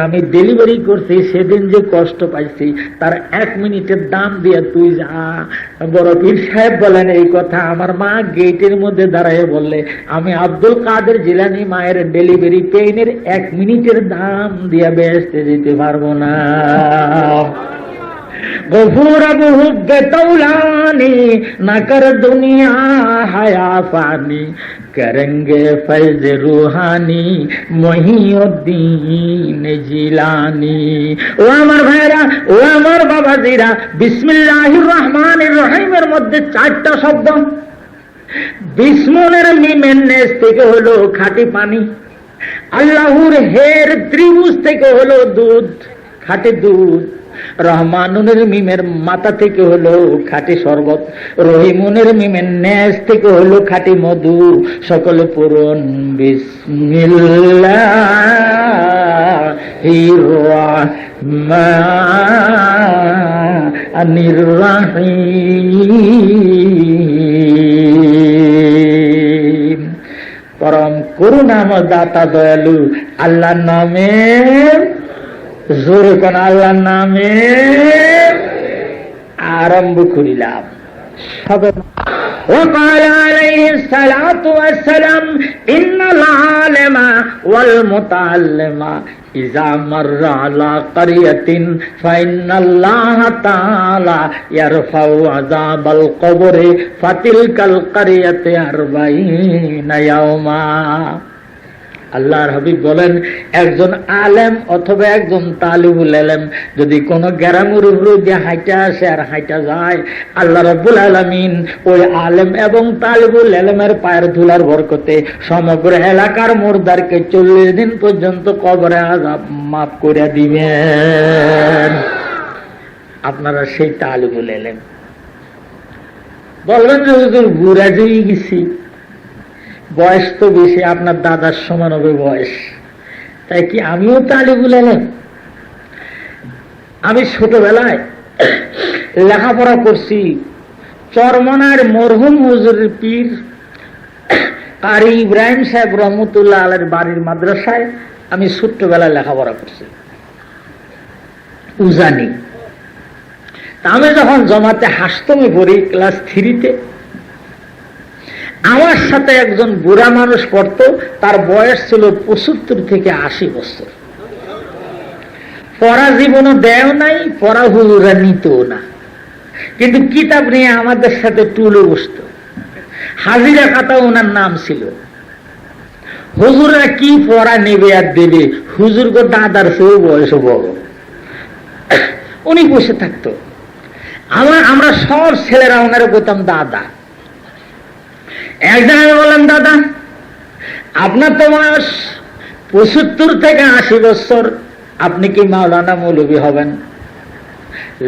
আমি ডেলিভারি করছি সেদিন যে কষ্ট পাইছি তার 1 মিনিটের দাম দিয়ে তুই যা। বড় পীর সাহেব বলেন এই কথা আমার মা গেটের মধ্যে দাঁড়ায় বললে আমি আব্দুল কাদের জিলানী মায়ের ডেলিভারি পেইনের 1 মিনিটের দাম দিয়ে বেহেশতে যেতে পারবো না। गफूर अब हुब्ब तौलानी न कर दुनिया हया फानी करेंगे फैज रूहानी मुहीउद्दीन जिलानी। ও আমার ভাইরা, ও আমার বাবাজিরা, বিসমিল্লাহির রহমানির রহিমের মধ্যে 4টা শব্দ। বিসমনের মিমের নেস থেকে হলো খাঁটি পানি, আল্লাহর হের ত্রিভুজ থেকে হলো দুধ, খাঁটি দুধ, রহমানুনের মিমের মাথা থেকে হলো খাঁটি শরবত, রহিমুনের মিমের নেজ থেকে হলো খাঁটি মধু। সকলে পূরণ বিসমিল্লাহির রহমানির রহিম। পরম করুণাময় দাতা দয়ালু আল্লাহর নামে, জোরে কোন আল্লাহর নামে আরম্ভ করিলাম। وقال عليه الصلاة والسلام إن العالم والمتعلم إذا مر على قرية فإن الله تعالى يرفع عذاب القبر فتلك القرية 40 يوما। আল্লাহর হাবিব বলেন একজন আলেম অথবা একজন তালিবুল ইলম যদি কোন গ্রামের উপরে দিয়ে হাঁটা আসে আর হাঁটা যায়, আল্লাহ রাব্বুল আলামিন ওই আলেম এবং তালিবুল ইলমের পায়ের ধুলার বরকতে সমগ্র এলাকার মুর্দারকে 40 দিন পর্যন্ত কবরে আযাব মাফ করে দিবেন। আপনারা সেই তালিবুল ইলম। বলবেন যে হুজুর বুড়া হয়ে গেছি, বয়স তো বেশি, আপনার দাদার সমান হবে বয়স, তাই কি আমিও তালিবুল ইলম? আমি ছোটবেলায় লেখাপড়া করছি চরমনার মরহুম হুজুরের পীর কারি ইব্রাহিম সাহেব রহমতুল্লাহ আলাইহির বাড়ির মাদ্রাসায় আমি ছোট্টবেলায় লেখাপড়া করছি উজানি। তা আমি যখন জমাতে হাসতমে পড়ি ক্লাস 3-তে, আমার সাথে একজন বুড়া মানুষ পড়তো, তার বয়স ছিল 75 থেকে 80 বছর। পড়া জীবনও দেয় নাই, পড়া হুজুরা নিতও না, কিন্তু কিতাব নিয়ে আমাদের সাথে টুলে বসত। হাজিরা খাতা ওনার নাম ছিল। হুজুরা কি পড়া নেবে আর দেবে, হুজুর গো দাদার চেয়েও বয়স বড়। উনি বসে থাকতো, আমরা সব ছেলেরা ওনারা বলতাম দাদা। একদিন আমি বললাম দাদা আপনার তো বয়স 75 থেকে 80 বছর, আপনি কি মাওলানা মৌলভী হবেন?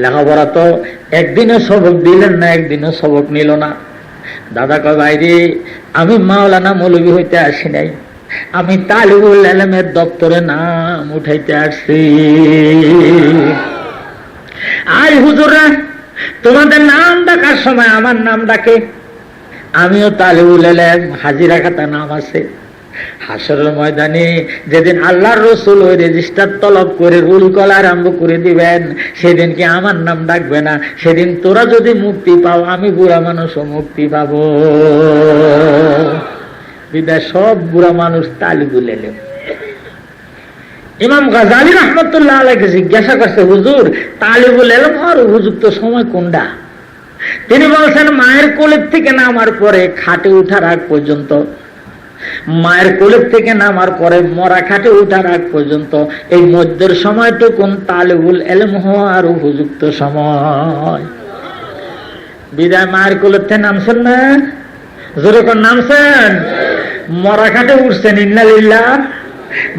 লেখাপড়া তো একদিনও সবক দিলেন না, একদিনও সবক নিল না। দাদা কয় ভাইরে আমি মাওলানা মৌলভী হইতে আসি নাই, আমি তালিবুল ইলমের দপ্তরে নাম উঠাইতে আসছি। আর হুজুররা তোমাদের নাম ডাকার সময় আমার নাম ডাকে, আমিও তালিবুল ইলম, হাজিরা খাতা নাম আছে। হাসরের ময়দানে যেদিন আল্লাহর রাসূল ওই রেজিস্টার তলব করে রুল কলা আরম্ভ করে দিবেন, সেদিন কি আমার নাম ডাকবে না? সেদিন তোরা যদি মুক্তি পাও, আমি বুড়া মানুষও মুক্তি পাবো। বিদায় সব বুড়া মানুষ তালিবুল ইলম। ইমাম গাজালি রাহমাতুল্লাহ আলাইহি জিজ্ঞাসা করছে হুজুর তালিবুল ইলম আর উপযুক্ত সময় কোনটা? তিনি বলছেন মায়ের কোলের থেকে নামার পরে খাটে উঠার আগ পর্যন্ত, মায়ের কোলের থেকে নামার পরে মরা খাটে উঠার আগ পর্যন্ত এই মধ্যের সময়টুকুন তালিবুল ইলম হওয়ার উপযুক্ত সময়। বিদায় মায়ের কোলের থেকে নামছেন না, জোরে কোন নামছেন? মরা খাটে উঠছেন, ইন্নালিল্লাহ।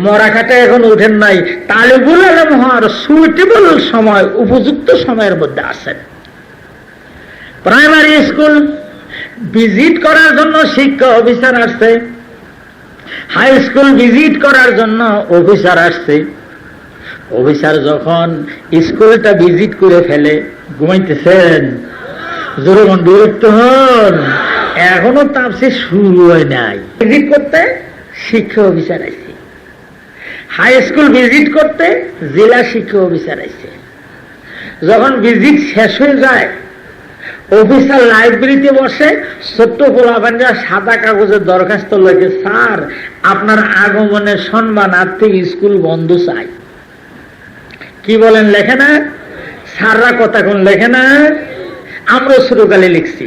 মরা খাটে এখন উঠেন নাই, তালিবুল ইলম হওয়ার সুইটেবল সময়, উপযুক্ত সময়ের মধ্যে আছেন। প্রাইমারি স্কুল ভিজিট করার জন্য শিক্ষা অফিসার আসছে, হাই স্কুল ভিজিট করার জন্য অফিসার আসছে। অফিসার যখন স্কুলটা ভিজিট করে ফেলে, ঘুমাইতেছেন? জোরে মন বিরক্ত হন, এখনো তাপসে শুরু হয় নাই। ভিজিট করতে শিক্ষা অফিসার আসছে, হাই স্কুল ভিজিট করতে জেলা শিক্ষা অফিসার আইছে। যখন ভিজিট শেষ হয়ে যায়, অফিসার লাইব্রেরিতে বসে, ছোট্ট পোলাপানরা সাদা কাগজের দরখাস্ত লেখে, স্যার আপনার আগমনের সম্মানার্থে স্কুল বন্ধ চাই। কি বলেন, লেখে না? স্যাররা কথা কোন লেখে না? আমরা শুরুকালে লিখছি।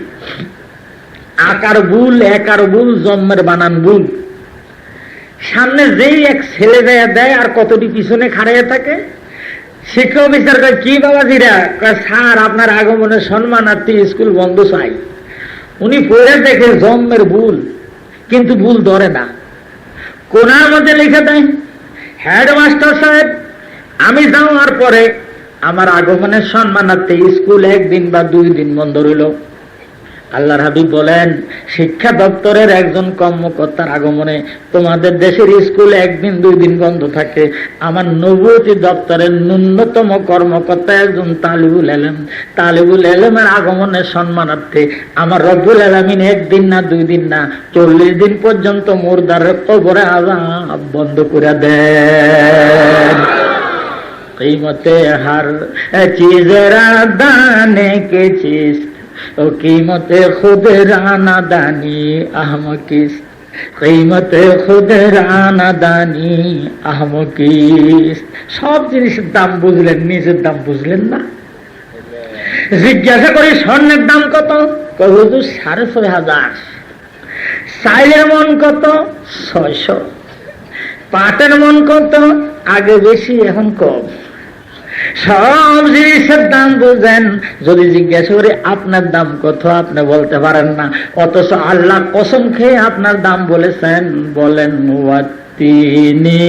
আকার ভুল, একার ভুল, জন্মের বানান ভুল। সামনে যেই এক ছেলে দেয় আর কতটি পিছনে খাড়িয়ে থাকে। শিক্ষা অফিসার কি বাবাজিরা? স্যার আপনার আগমনের সম্মানার্থে স্কুল বন্ধ চাই। উনি পড়ে দেখে জন্মের ভুল, কিন্তু ভুল ধরে না। কোনার মধ্যে লিখে দেয়, হেডমাস্টার সাহেব আমি যাওয়ার পরে আমার আগমনের সম্মানার্থে স্কুল 1 দিন বা 2 দিন বন্ধ রইল। আল্লাহর হাবিব বলেন, শিক্ষা দপ্তরের একজন কর্মকর্তার আগমনে তোমাদের দেশের স্কুল 1 দিন 2 দিন বন্ধ থাকে। আমার নবুয়তি দপ্তরের ন্যূনতম কর্মকর্তা একজন তালিবুল এলেমের আগমনের সম্মানার্থে আমার রব্বুল আলামিন 1 দিন না 2 দিন না 40 দিন পর্যন্ত মুর্দারের কবরে আযাব বন্ধ করে দেন। कीमते हर चीज दाने के चीज ओ कीमते खुद राना दानी अहम किस कीमते खुद राना दानी अहम किस। সব জিনিসের দাম বুঝলেন, নিজের দাম বুঝলেন না। জিজ্ঞাসা করি স্বর্ণের দাম কত? হুজুর 6,500। চাইলের মন কত? 600। পাটের মন কত? আগে বেশি এখন কম। সব জিনিসের দাম বুঝেন, যদি জিজ্ঞাসা করি আপনার দাম কত, আপনি বলতে পারেন না। অথচ আল্লাহ কসম খেয়ে আপনার দাম বলেছেন। বলেন ওয়াতিনি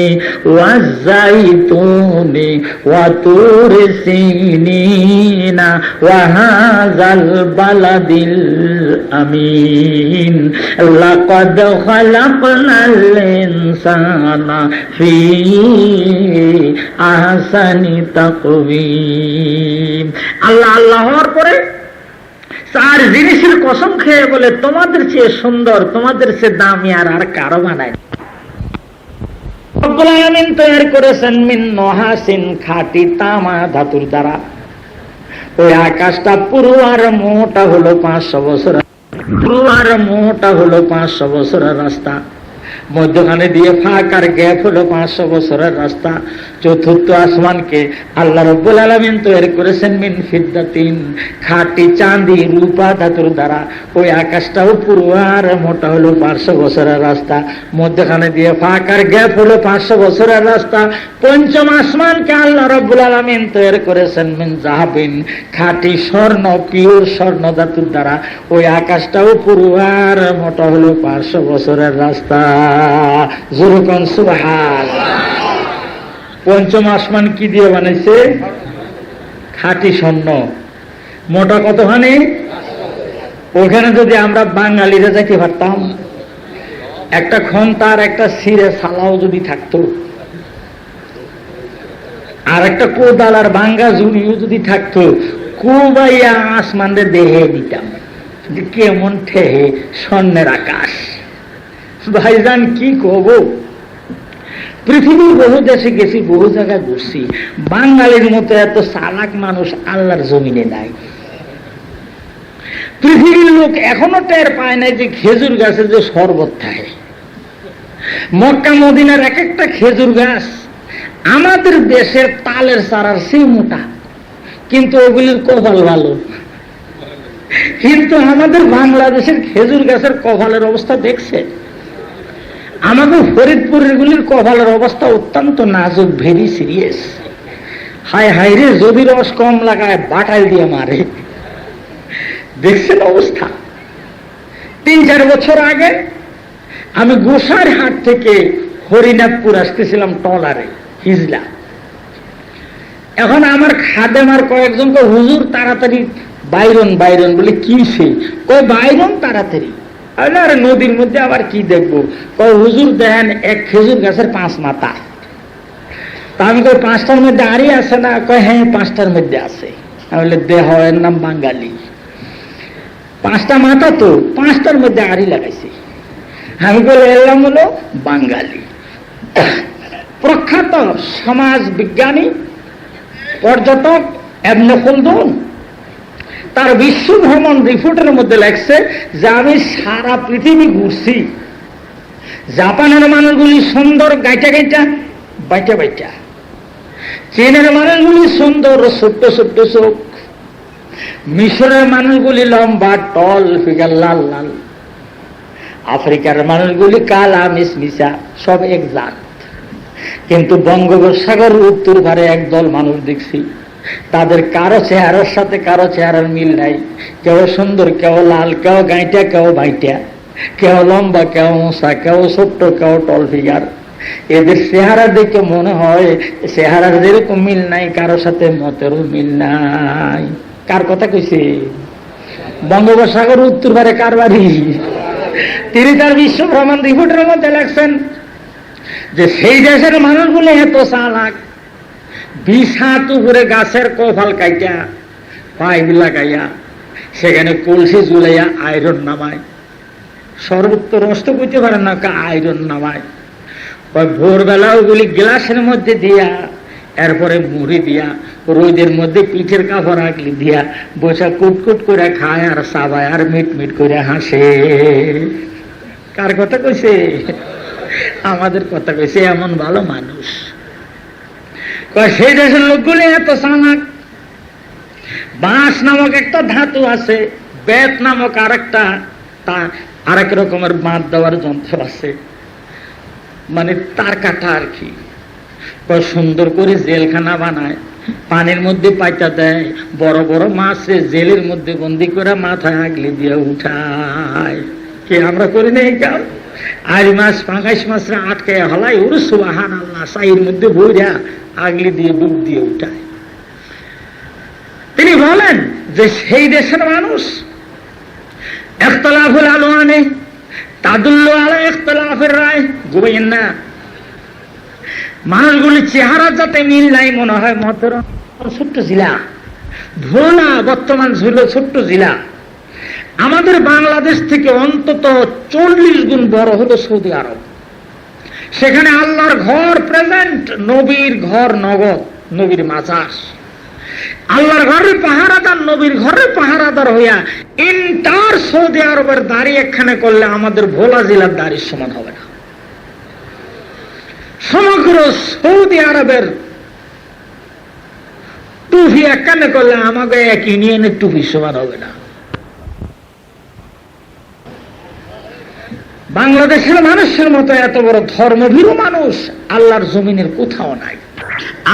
ওয়াজাইতুনি ওয়াতুর সিনিনা ওয়াহাযাল বালাদিল আমিন লাকাদ খালাকনাল ইনসানা ফি আহসানি তাকওয়িম। আল্লাহ আল্লাহ হওয়ার পরে 4 জিনিসের কসম খেয়ে বলে, তোমাদের চেয়ে সুন্দর, তোমাদের চেয়ে দামি আর কারো বানায়। রব্বুল আলামিন তৈরি করেছেন মিন নহাসিন, খাঁটি তামা ধাতুর দ্বারা। ওই আকাশটা পুরো আর মোটা হলো 500 বছর, পুরো আর মোটা হলো 500 বছরের রাস্তা। মধ্যখানে দিয়ে ফাঁকার গ্যাপ হলো 500 বছরের রাস্তা। চতুর্থ আসমানকে আল্লাহ রাব্বুল আলামিন তৈরি করেছেন মিন ফিদ্দাতিন, খাঁটি চাঁদি রূপা ধাতুর দ্বারা। ওই আকাশটাও পুরো আর মোটা হলো 500 বছরের রাস্তা। মধ্যখানে দিয়ে ফাঁকার গ্যাপ হলো 500 বছরের রাস্তা। পঞ্চম আসমানকে আল্লাহ রাব্বুল আলামিন তৈরি করেছেন মিন জাহাবিন, খাঁটি স্বর্ণ, পিওর স্বর্ণ ধাতুর দ্বারা। ওই আকাশটাও পুরো আর মোটা হলো 500 বছরের রাস্তা। জোরকন সুবহানাল্লাহ। পঞ্চম আসমান কি দিয়ে বানাইছে? খাঁটি স্বর্ণ। মোটা কতখানি? ওখানে যদি আমরা বাঙালিরা যাইতে পারতাম, একটা খন্তার একটা সিরে সালাও যদি থাকতো, আর একটা কোদাল আর ভাঙ্গা জুড়িও যদি থাকতো, কুবাইয়া আসমানদের দেহে দিতাম। কেমন ঠেহে স্বর্ণের আকাশ। ভাইজান কি কব, পৃথিবীর বহু দেশে গেছি, বহু জায়গায় ঘুরছি, বাঙালির মতো এত চালাক মানুষ আল্লাহর জমিনে নাই। পৃথিবীর লোক এখনো টের পায় নাই যে খেজুর গাছের যে শরবত থাকে। মক্কা মদিনার এক একটা খেজুর গাছ আমাদের দেশের তালের চারার সেই মোটা, কিন্তু ওগুলির কপাল ভালো। কিন্তু আমাদের বাংলাদেশের খেজুর গাছের কপালের অবস্থা দেখছে? আমাদের ফরিদপুরের গুলির কপালের অবস্থা অত্যন্ত নাজুক, ভেরি সিরিয়াস। হায় হায় রে, যদি রস কম লাগায় বাটাই দিয়ে মারে। দেখছেন অবস্থা? 3-4 বছর আগে আমি গোসাইরহাট থেকে হরিনাথপুর আসতেছিলাম ট্রলারে, হিজলা। এখন আমার খাদেমার কয়েকজনকে, হুজুর তাড়াতাড়ি বাইরন বাইরন বলে কি সে কয়, বাইরন তাড়াতাড়ি। আরে নদীর মধ্যে আবার কি দেখবো? কয় হুজুর দেখেন এক খেজুর গাছের 5 মাথা। তা আমি কই 5টার মধ্যে আড়ি আছে না? কয় হ্যাঁ 5টার মধ্যে আছে। আমি বলে দেহ, এর নাম বাঙালি। 5টা মাথা তো 5টার মধ্যে আড়ি লাগাইছে। আমি বলে এলাম হলো বাঙালি। প্রখ্যাত সমাজ বিজ্ঞানী পর্যটক ইবনে খালদুন তার বিশ্ব ভ্রমণ রিপোর্টের মধ্যে লেখছে যে আমি সারা পৃথিবী ঘুরছি, জাপানের মানুষগুলি সুন্দর গাইটা গাইটা বাইটা বাইটা, চীনের মানুষগুলি সুন্দর ছোট্ট ছোট্ট চোখ, মিশরের মানুষগুলি লম্বা টল ফিগার লাল লাল, আফ্রিকার মানুষগুলি কালা মিসমিসা, সব এক জাত। কিন্তু বঙ্গোপসাগর উত্তর ধারে একদল মানুষ দেখছি, তাদের কারো চেহারার সাথে কারো চেহারার মিল নাই। কেউ সুন্দর, কেউ লাল, কেউ গাইটা, কেউ বাইটা, কেউ লম্বা, কেউ মোসা, কেউ ছোট্ট, কেউ টল ফিগার। এদের চেহারা দেখে মনে হয় চেহারার যেরকম মিল নাই কারো সাথে মতেরও মিল নাই। কার কথা কইছে? বঙ্গোপসাগর উত্তর ধারে কার বাড়ি? তিনি তার বিশ্ব ভ্রমণ রিপোর্টের মধ্যে লেখছেন যে সেই দেশের মানুষগুলো এত চালাক, 20 হাত উপরে গাছের কফাল কাইটা পাইপ লাগাইয়া সেখানে কলসি ঝুলাইয়া আয়রন নামায়, সর্বত্র নষ্ট করতে পারে না, আয়রন নামায়। ভোরবেলা ওগুলি গ্লাসের মধ্যে দিয়া, এরপরে মুড়ি দিয়া, রোদের মধ্যে পিঠের কাপড় আগলি দিয়া বসা কুটকুট করে খায় আর চাবায় আর মিট মিট করে হাসে। কার কথা কইছে? আমাদের কথা কইছে। এমন ভালো মানুষ। সেই দেশের লোকগুলি এত চালাক। বাঁশ নামক একটা ধাতু আছে, বেত নামক আরেক রকমের বাঁধ দেওয়ার যন্ত্র আছে, মানে তার কাটা আর কি। সুন্দর করে জেলখানা বানায়, পানির মধ্যে পাইটা দেয়, বড় বড় মাছে জেলের মধ্যে বন্দি করে মাথায় আগলি দিয়ে উঠায়। কি আমরা করি না এই কাজ? আর মাছ পাঙ্গাইশ মাছরা আটকে হলাই, ওর সুবহানাল্লাহ, সাইয়ের মধ্যে বইরা আগলি দিয়ে বুক দিয়ে উঠায়। তিনি বলেন যে সেই দেশের মানুষ ইখতিলাফুল আলওয়ানে তাদুল্লু আলা ইখতিলাফির রায়, বুঝেন না? মানুষগুলি চেহারা যাতে মিল নাই মনে হয় মহতরম ছোট্ট জেলা ভোলা, বর্তমান ছিল ছোট্ট জেলা। আমাদের বাংলাদেশ থেকে অন্তত 40 গুণ বড় হলো সৌদি আরব। সেখানে আল্লাহর ঘর প্রেজেন্ট, নবীর ঘর নগদ, নবীর মাজার। আল্লাহর ঘরে পাহারাদার, নবীর ঘরে পাহারাদার হইয়া ইন্টার সৌদি আরবের দাড়ি একখানে করলে আমাদের ভোলা জেলার দাড়ির সমান হবে না। সমগ্র সৌদি আরবের টুপি একখানে করলে আমাকে এক ইউনিয়নের টুপির সমান হবে না। বাংলাদেশের মানুষের মতো এত বড় ধর্মভীরু মানুষ আল্লাহর জমিনের কোথাও নাই।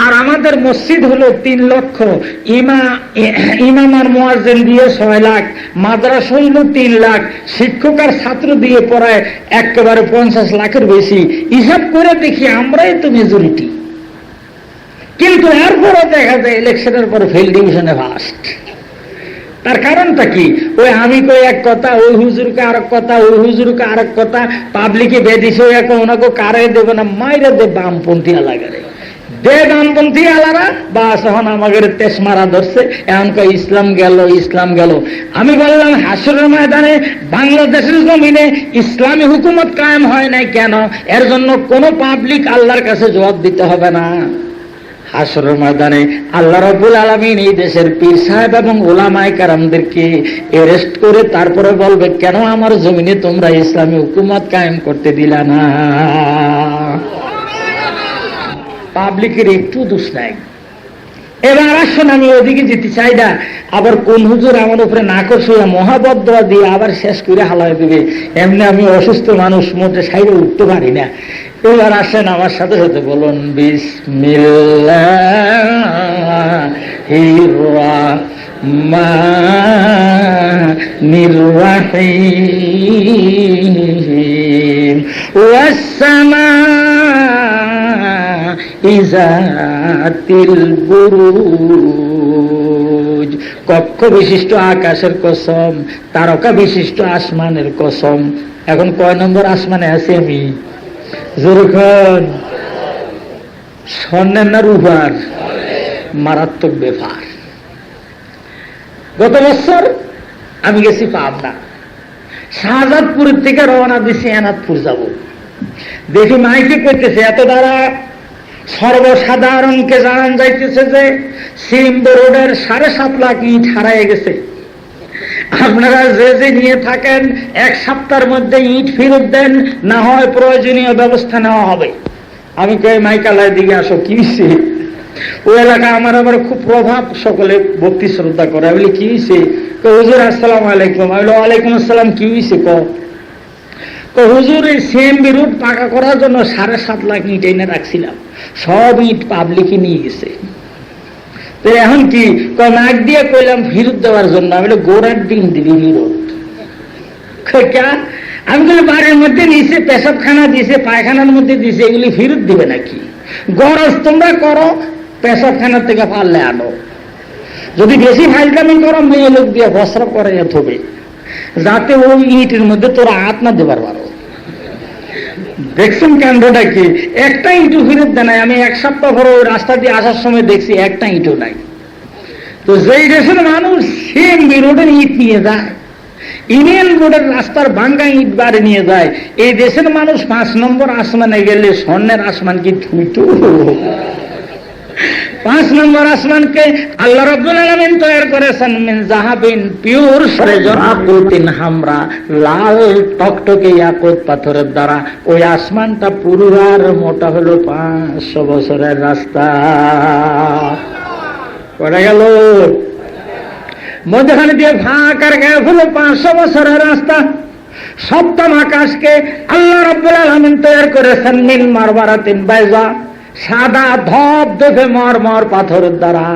আর আমাদের মসজিদ হলো 3 লক্ষ, ইমাম আর মুয়াজ্জিন দিয়ে 6 লাখ, মাদ্রাসা হইল 3 লাখ, শিক্ষক আর ছাত্র দিয়ে পড়ায় একেবারে 50 লাখের বেশি। হিসাব করে দেখি আমরাই তো মেজরিটি, কিন্তু এরপরে দেখা যায় ইলেকশনের পরে ফেল ডিভিশনে ফার্স্ট। তার কারণটা কি? ওই আমি কই এক কথা, ওই হুজুরকে আরেক কথা, ওই হুজুরকে আরেক কথা, পাবলিকে বেদিস হয়ে ওনাকে কারে দেবে না, মাইরে দে বামপন্থী আলাগারে দে, বামপন্থী আলারা বাস। এখন আমাদের তেস মারা ধরছে, এখন কই ইসলাম গেল, ইসলাম গেল। আমি বললাম হাসরের ময়দানে বাংলাদেশের জমিনে ইসলামী হুকুমত কায়েম হয় নাই কেন? এর জন্য কোন পাবলিক আল্লাহর কাছে জবাব দিতে হবে না। হাসরের ময়দানে আল্লাহ রাব্বুল আলামিন এই দেশের পীর সাহেব এবং উলামায়ে কেরামদেরকে অ্যারেস্ট করে তারপরে বলবে, কেন আমার জমিনে তোমরা ইসলামী হুকুমত কায়েম করতে দিলা না? পাবলিকের একটু দোষ নাই। এবার আসুন, আমি ওদিকে যেতে চাই না। আবার কোন হুজুর আমার উপরে না করছে মহাবদ্দোয়া দিয়ে আবার শেষ করে হালায় দিবে। এমনি আমি অসুস্থ মানুষ, মোটে সাইডে উঠতে পারি না। এবার আসেন আমার সাথে সাথে বলুন বিসমিল্লাহির রাহমানির রাহিম ওয়াস সামাই যাতিল বুরুজ। কক্ষ বিশিষ্ট আকাশের কসম, তারকা বিশিষ্ট আসমানের কসম। এখন কয় নম্বর আসমানে আছি আমি? যেরকম স্বর্ণের না রূপার? মারাত্মক ব্যাপার। গত বছর আমি গেছি পাবনা, শাহজাদপুরের থেকে রওনা দিছি এনাদপুর যাব। দেখি মাইকে করতেছে, এত দ্বারা সর্বসাধারণকে জানান যাইতেছে যে সিম্বু রোডের 7.5 লাখ ইট হারায় গেছে। আপনারা যে যে নিয়ে থাকেন 1 সপ্তাহের মধ্যে ইট ফেরত দেন, না হয় প্রয়োজনীয় ব্যবস্থা নেওয়া হবে। আমি কই মাইকালার দিকে আসো, কি হয়েছে? ওই এলাকা আমার আবার খুব প্রভাব, সকলে ভক্তি শ্রদ্ধা করে। আমি বলি কি হয়েছে? হুজুর আসসালামু আলাইকুম। আমি বলি ওয়ালাইকুম আসসালাম। কি হয়েছে? হুজুর এই সিএমবি রোড পাকা করার জন্য 7.5 লাখ ইট এনে রাখছিলাম, সব ইট পাবলিকে নিয়ে গেছে। তো এখন কি নাক দিয়ে কইলাম ফেরত দেওয়ার জন্য। আমি বলি গোড়ার দিন দিবি ফেরত। আমি বলি বাড়ির মধ্যে নিচে পেশাবখানা দিছে, পায়খানার মধ্যে দিছে, এগুলি ফেরত দিবে নাকি? গরজ তোমরা করো, পেশাবখানার থেকে পারলে আনো। যদি বেশি ফাইলকামি করো, মেয়ে লোক দিয়ে বস্ত্র করে হবে, যাতে ওই ইটের মধ্যে তোরা হাত না দেবার পারো। দেখছেন কাণ্ডটা কি? একটা ইটও ফেরত দেয় নাই। আমি 1 সপ্তাহ পরে ওই রাস্তা দিয়ে আসার সময় দেখছি একটা ইটও নাই। তো যেই দেশের মানুষ সিএমবি রোডের ইট নিয়ে যায়, ইউনিয়ন রোডের রাস্তার ভাঙ্গা ইট বাড়ি নিয়ে যায়, এই দেশের মানুষ 5 নম্বর আসমানে গেলে স্বর্ণের আসমান কি ধুইতো? 5 নম্বর আসমানকে আল্লাহ রাব্বুল আলামিন তৈরি করেছেন মিন যাহাবিন, পিওর সরেজরাকুতিন হামরা, লাল টকটকে ইয়াকুত পাথরের দ্বারা। ওই আসমানটা পুরুর মোটা হলো 500 বছরের রাস্তা। পড়ে গেল মধ্যখানে দিয়ে ফাঁকার গায়ে হলো 500 বছরের রাস্তা। সপ্তম আকাশকে আল্লাহ রাব্বুল আলামিন তৈরি করেছেন মিন মারমারাতিন বাইজা, সাদা ধপ ধপে মরমর পাথরের দ্বারা।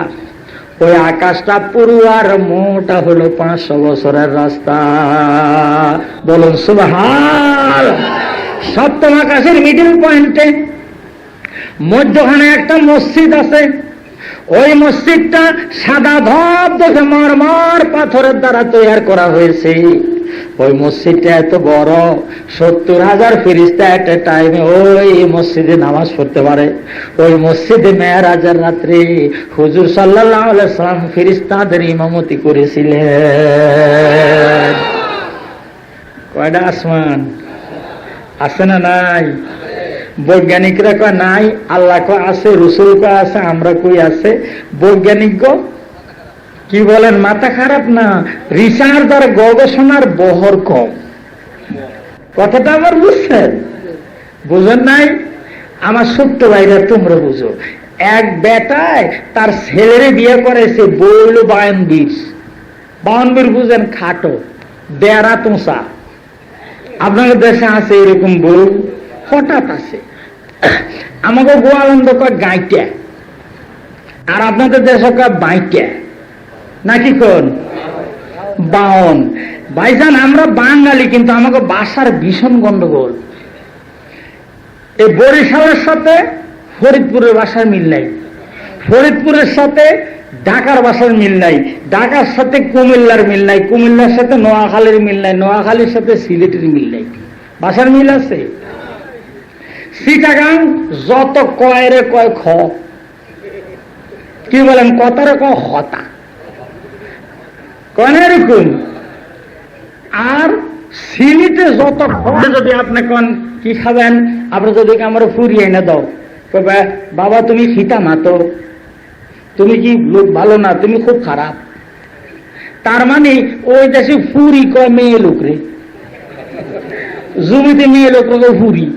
ওই আকাশটা পুরো আর মোটা হলো 500 বছরের রাস্তা। বলুন সুবহান। সপ্তম আকাশের মিডল পয়েন্টে মধ্যখানে একটা মসজিদ আছে। ওই মসজিদটা সাদা ধপ ধপে মরমর পাথরের দ্বারা তৈরি করা হয়েছে। ওই মসজিদটা এত বড়, 70,000 ফেরেশতা এট এ টাইমে ওই মসজিদে নামাজ পড়তে পারে। ওই মসজিদে মেরাজের রাত্রে হুজুর সাল্লাল্লাহু আলাইহি সাল্লাম ফেরেশতাদের ইমামতি করেছিলেন। কয়টা আসমান আছে না নাই? বৈজ্ঞানিকরা কয় নাই, আল্লাহ কয় আছে, রসুল কয় আছে, আমরা কই আছে। বৈজ্ঞানিক কি বলেন? মাথা খারাপ না, রিসার্চ আর গবেষণার বহর কম। কথাটা আমার বুঝছেন? বুঝেন নাই? আমার ছোট্ট ভাইরা তোমরা বুঝো। এক বেটায় তার ছেলেরে বিয়ে করেছে, বইল 52। 52 বুঝেন? খাটো বেড়া তোষা। আপনাদের দেশে আছে এরকম বউ? হঠাৎ আছে। আমাকে গোয়ালন্দ কয় গাইটা, আর আপনাদের দেশে কয় বাইটা নাকি কোন 52। ভাইজান আমরা বাঙালি, কিন্তু আমাকে ভাষার ভীষণ গন্ডগোল। এই বরিশালের সাথে ফরিদপুরের ভাষার মিল নাই, ফরিদপুরের সাথে ঢাকার ভাষার মিল নাই, ঢাকার সাথে কুমিল্লার মিল নাই, কুমিল্লার সাথে নোয়াখালীর মিল নাই, নোয়াখালীর সাথে সিলেটের মিল নাই। ভাষার মিল আছে। চিটাগাং যত কয়রে কয় খ, কি বলেন? কথারে কয় হতা, কয় না এরকম। আর সিলেটে যত যদি আপনি কন কি খাবেন, আপনি যদি আমার ফুরি এনে দাও, বাবা তুমি খিতা মাতো, তুমি কি লোক ভালো না, তুমি খুব খারাপ। তার মানে ওই দেশে ফুরি কয় মেয়ে লোকরে, জমিতে মেয়ে লোক ফুরি।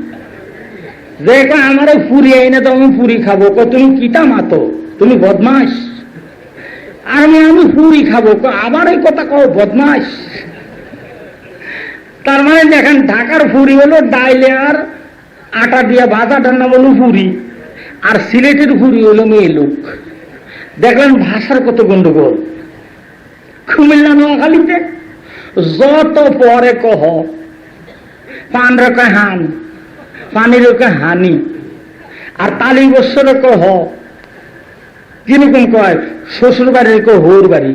যে আমার ফুরি এনে দাও, আমি ফুরি খাবো, তুমি কিতা মাতো, তুমি বদমাস। আর আমি ফুরি খাবো, আবার এই কথা কও বদমাস। তার মানে দেখেন, ঢাকার ফুরি হলো ডাইলে আর আটা দিয়া ভাজাটার নাম হলো ফুরি, আর সিলেটের ফুরি হলো মেয়ে লোক। দেখলেন ভাষার কত গন্ডগোল। কুমিল্লা নোয়াখালীতে যত পরে কহ, পান রেখে হান, পানি রেখে হানি, আর তালি বছর কহ কিরকম কয়, শ্বশুর বাড়ির কয় হোর বাড়ি,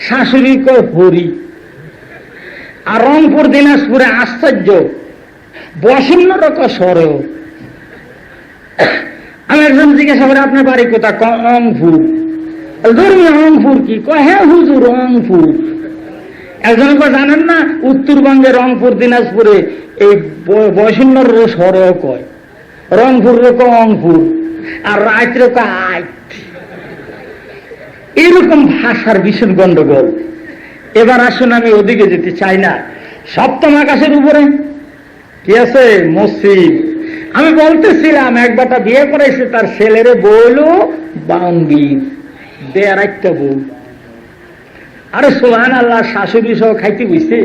শাশুড়ি কয় হরি। আর রংপুর দিনাজপুরে আশ্চর্য, বসন্ন কয় সরেও। আমি একজন জিজ্ঞাসা করে আপনার বাড়ি কোথা? অংপুর। ধর্মীয় অংপুর কি? কয় হ্যাঁ হুজুর অংপুর। একজন জানেন না, উত্তরবঙ্গে রংপুর দিনাজপুরে এই বৈষণ্যর সরেও কয়, রংপুর কয় অংপুর। আর রাত্রে আইত। এরকম ভাষার ভীষণ গন্ডগোল। এবার আসুন, আমি ওদিকে যেতে চাই না। সপ্তম আকাশের উপরে কি আছে? মসজিদ। আমি বলতেছিলাম এক বেটা বিয়ে করেছে, তার ছেলেরে বলল 52 দেড় একটা বউ। আরে সুবহানাল্লাহ, শাশুড়ি সহ খাইতে বইছে।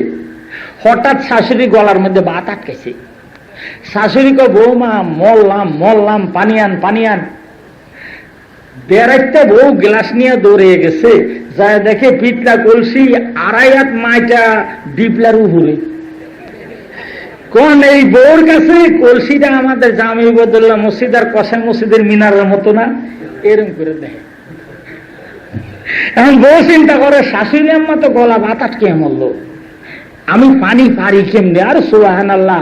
হঠাৎ শাশুড়ি গলার মধ্যে বাত আটকেছে। শাশুড়ি কয়, বৌমা মরলাম মরলাম, পানি আন পানি আন। দেড় একটা বউ গ্লাস নিয়ে দৌড়ে গেছে, যায় দেখে পিতলা কলসি 2.5 হাত মাইটা ডিপলার উপরে। কোন এই বউর কাছে কলসিটা আমাদের জামি বদুল্লাহ মসজিদ আর কসেম মসজিদের মিনারের মতো না, এরকম করে দেখে। এখন বউ চিন্তা করে, শাশুড়ি আম্মা তো গলা বাত আটকে মরলো, আমি পানি পারি কেমনে? আর সুবহানাল্লাহ,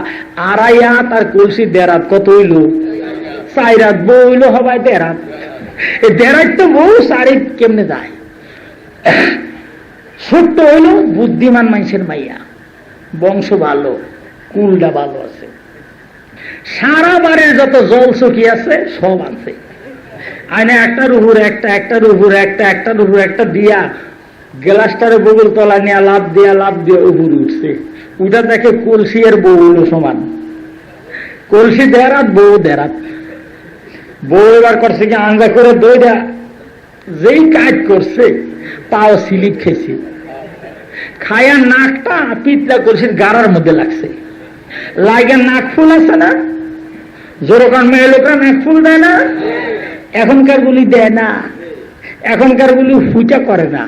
2.5 হাত আর কলসি 1.5 হাত, কত হইল? 4 হাত। বউ হইল হবাই 1.5 হাত। এই 1.5 হাত তো বউ 4 হাত কেমনে যায়? ছোট্ট হইল বুদ্ধিমান মানুষের মাইয়া, বংশ ভালো, কুলটা ভালো আছে, সারা বাড়ির যত জল চকি আছে সব আছে। আইনে একটার উপরে একটা, একটার উপরে একটা, একটার উপরে একটা দিয়া গ্লাসটারে বগল তলা নিয়ে লাভ দিয়ে উপরে উঠছে। ওটা দেখে কলসি আর বউ হলো সমান। কলসি 1.5 হাত, বউ 1.5 হাত। বউ এবার করছে কি, আঞ্জা করে দইটা যেই কাজ করছে, পাও স্লিপ খেয়েছে, খায়া নাকটা পিতলা কলসির গাড়ার মধ্যে লাগছে। লাগে নাক ফুল আছে না, যেরকম মেয়ে লোকরা নাক ফুল দেয় না, এখনকার গুলি দেয় না, এখনকার গুলি ফুটা করে না।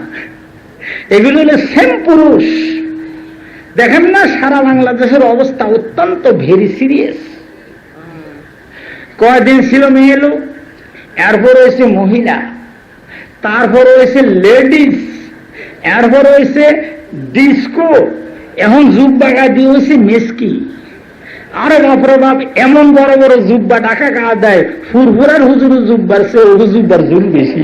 এগুলো হলো সেম পুরুষ। দেখেন না, সারা বাংলাদেশের অবস্থা অত্যন্ত ভেরি সিরিয়াস। কয়দিন ছিল মেয়ে লোক, এরপর হয়েছে মহিলা, তারপর হয়েছে লেডিস, এরপর হয়েছে ডিস্কো, এখন জুব্বা দিয়ে হয়েছে মেসকি। আরে বাপরে বাপ, এমন বড় বড় জুব্বা ডাকা গা দেয়, ফুরফুরার হুজুর জুব্বার সে জুব্বার জুল বেশি।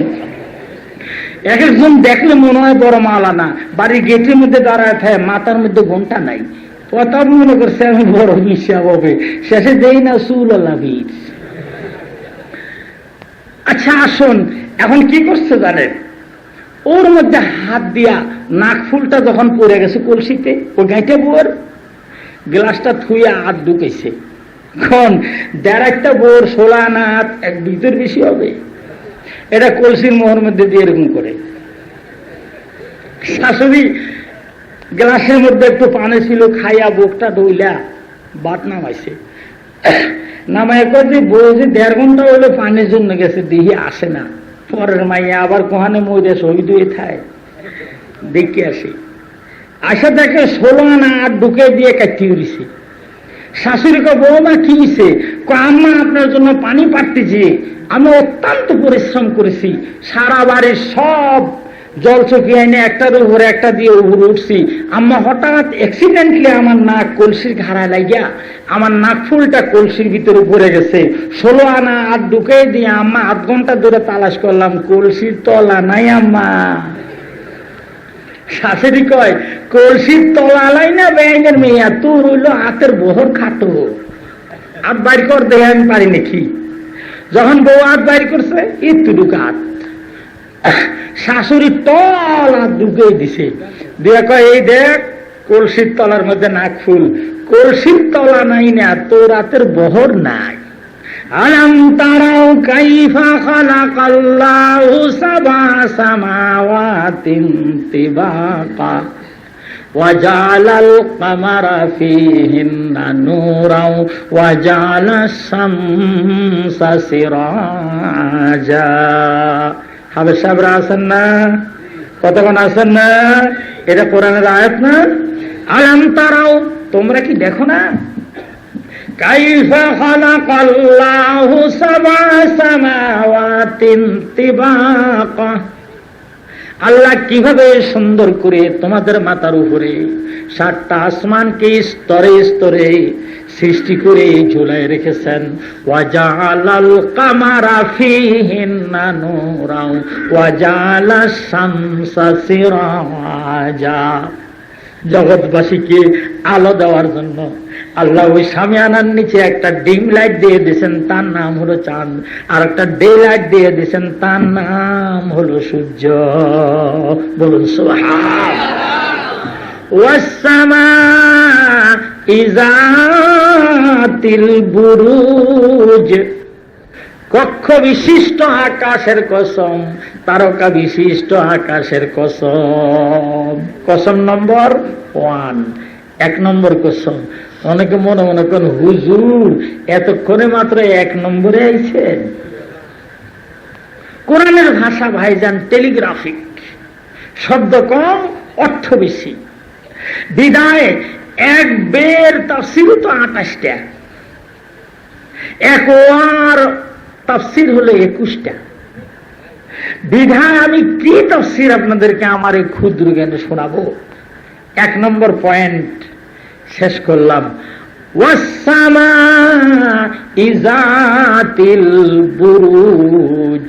এক একজন দেখলে মনে হয় বড় মাওলানা, বাড়ির গেটের মধ্যে দাঁড়ায় থাকে, মাথার মধ্যে ঘন্টা নাই, কথা মনে করছে আমি বড় বিশ্বাস হবে, শেষে দেই না চুল লাভির। আচ্ছা আসুন, এখন কি করছে জানেন? ওর মধ্যে হাত দিয়া নাক ফুলটা যখন পড়ে গেছে কলসিতে, ও গাইটে বউর গ্লাসটা থুইয়া হাত ঢুকেছে। এখন 1.5 একটা বউর 16 আনা হাত, 1-2 বেশি হবে। এটা কলসির মোহর মধ্যে দিয়ে এরকম করে। শাশুড়ি গ্লাসের মধ্যে একটু পানি ছিল, খাইয়া বুকটা ধুইলা বাত নামাইছে। নামাই যে বউ যে 1.5 ঘন্টা হইলো পানির জন্য গেছে, দিহি আসে না। পরের মাইয়া আবার কোহানে মইরে শহীদ হয়ে থাকে, দেখে আসি। আসা দেখে 16 আনা হাত ঢুকে দিয়ে কাটি উড়িছে। শাশুড়িকে, বৌমা কি হয়েছে? আম্মা আপনার জন্য পানি পাঠতেছি, আমি অত্যন্ত পরিশ্রম করেছি, সারা বাড়ির সব জল চকি এনে একটার উপরে একটা দিয়ে উপরে উঠছি। আম্মা হঠাৎ অ্যাক্সিডেন্টলি আমার নাক কলসির ঘাড়ায় লাগিয়া আমার নাক ফুলটা কলসির ভিতরে পড়ে গেছে। 16 আনা হাত ঢুকে দিয়ে আম্মা 8 ঘন্টা ধরে তালাশ করলাম, কলসির তলা নাই আম্মা। শাশুড়ি কয়, কলসির তলালাই না ব্যাঙের মেয়া, তোর হইলো হাতের বহর খাটো, হাত বাইর কর দেখে আমি পারি নাকি। যখন বউ হাত বাইর করছে, একটুটুকু হাত, শাশুড়ি তল হাত ঢুকে দিছে, দিয়ে কয়, এই দেখ কলসির তলার মধ্যে নাক ফুল, কলসির তলা নাই না, তোর হাতের বহর নাই। আলাম তারাও কাইফা খালাকাল্লাহু সাবা সামাওয়াতিন তিবাকা ওয়া জালাল কামারা ফীহিন্না নূরাও ওয়া জালাস শামসা সিরাজা। হাবেশ সাহেবরা আছেন না? কতক্ষণ আছেন না? এটা কোরআনের আয়াত না? আলাম তারাও, তোমরা কি দেখো না? কাইফা খালাকাল্লাহু সাবা সামাওয়াতিন তিবাকা, আল্লাহ কিভাবে সুন্দর করে তোমাদের মাথার উপরে 7টা আসমানকে স্তরে স্তরে সৃষ্টি করে ঝুলাই রেখেছেন। ওয়া জালাল কামারা ফীহিন্না নূরাও ওয়া জালাস শামসা সিরাজা, জগৎবাসীকে আলো দেওয়ার জন্য আল্লাহ ওই সামিয়ানার নিচে একটা ডিম লাইট দিয়ে দিয়েছেন, তার নাম হলো চাঁদ, আর একটা ডে লাইট দিয়ে দিয়েছেন, তার নাম হলো সূর্য। বলুন সুবহানাল্লাহ। ওয়াস-সামা'i যাতিল বুরুজ, কক্ষ বিশিষ্ট আকাশের কসম, তারকা বিশিষ্ট আকাশের কসম। কসম নম্বর 1, 1 নম্বর কসম। অনেকে মনে মনে করেন হুজুর এতক্ষণে মাত্র 1 নম্বরে আইছেন। কোরআনের ভাষা ভাইজান টেলিগ্রাফিক, শব্দ কম অর্থ বেশি, বিদায় এক বের তাফসীর তো 28টা, এক ওয়ার তাফসীর হলো 21টা। বিধায় আমি কি তাফসীর আপনাদেরকে আমার এই ক্ষুদ্র জ্ঞানে শোনাবো। 1 নম্বর পয়েন্ট শেষ করলাম। ওয়াস-সামা'i যাতিল বুরুজ,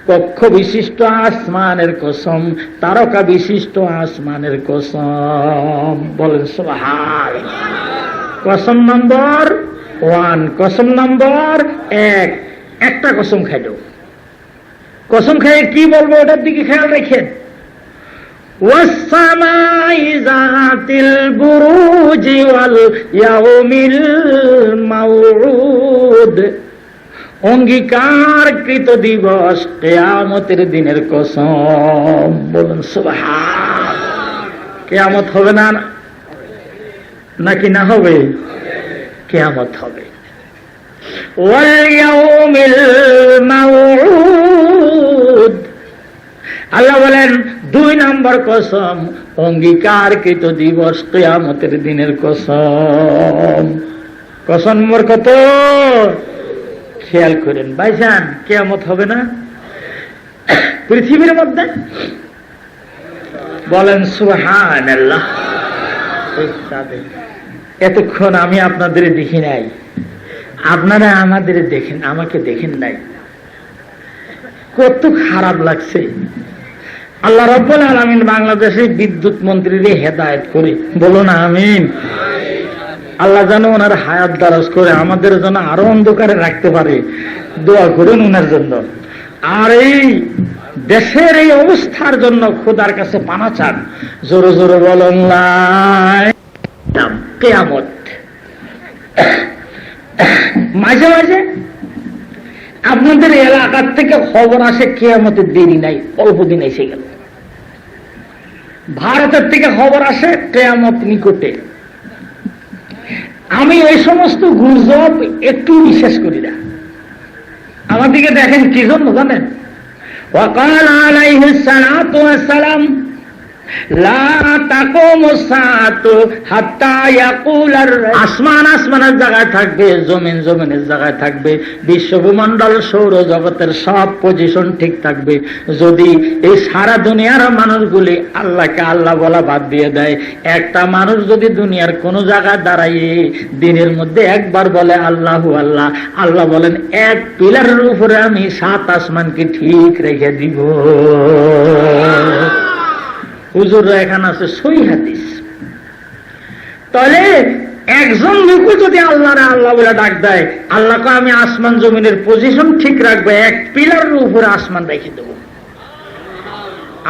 কক্ষ বিশিষ্ট আসমানের কসম, তারকা বিশিষ্ট আসমানের কসম। বলেন সুবহানাল্লাহ। কসম নম্বর 1, কসম নম্বর 1। একটা কসম খাইল, কসম খাইয়ে কি বলবো ওটার দিকে খেয়াল রাখেন। ওয়াস-সামা'i যাতিল বুরুজি ওয়াল ইয়াউমিল মাউউদ, অঙ্গীকারকৃত দিবস কিয়ামতের দিনের কসম। বলুন সুবহানাল্লাহ। কিয়ামত হবে না নাকি না হবে? কিয়ামত হবে। ওয়াল ইয়াউমিল মাউউদ, আল্লাহ বলেন 2 নম্বর কসম, অঙ্গীকারকৃত দিবস কিয়ামতের দিনের কসম। কসম নম্বর কত? খেয়াল করেন ভাইজান, কিয়ামত হবে না পৃথিবীর মধ্যে? বলেন সুবহানাল্লাহ। এতক্ষণ আমি আপনাদের দেখি নাই, আপনারা আমাদের দেখেন, আমাকে দেখেন নাই। কত খারাপ লাগছে। আল্লাহ রাব্বুল আলামিন বাংলাদেশের বিদ্যুৎ মন্ত্রীর হেদায়েত করে, বলুন আমিন। আল্লাহ যেন ওনার হায়াত দারাজ করে আমাদের জন্য আরো অন্ধকারে রাখতে পারে, দোয়া করুন ওনার জন্য। আর এই দেশের এই অবস্থার জন্য খোদার কাছে পানা চান, জোরে জোরে বলুন কিয়ামত। মাঝে মাঝে আপনাদের এলাকার থেকে খবর আসে কিয়ামতের দেরি নাই, অল্প দিন এসে গেল। ভারতের থেকে খবর আসে কিয়ামত নিকটে। আমি এই সমস্ত গুজব একটু বিশ্বাস করি না। আমার দিকে দেখেন কি জন্য জানেন? ওয়াকাল আলাইহিস সালাতু ওয়াস সালাম লা তাকুমুস সাআতু হাত্তা ইয়াকুলার, আসমান আসমানের জায়গায় থাকবে, জমিন জমিনের জায়গায় থাকবে, বিশ্বভূমণ্ডল সৌর জগতের সব পজিশন ঠিক থাকবে। যদি এই সারা দুনিয়ার মানুষগুলি আল্লাহকে আল্লাহ বলা বাদ দিয়ে দেয়, একটা মানুষ যদি দুনিয়ার কোন জায়গায় দাঁড়াইয়ে দিনের মধ্যে একবার বলে আল্লাহু আল্লাহ, আল্লাহ বলেন 1 পিলারের উপরে আমি 7 আসমানকে ঠিক রেখে দিব। হুজুররা এখানে আছে সহিহ হাদিস। তাহলে একজন লোক যদি আল্লাহরে আল্লাহ বলে ডাক দেয়, আল্লাহকে আমি আসমান জমিনের পজিশন ঠিক রাখবো, 1 পিলারের উপরে আসমান রেখে দেব।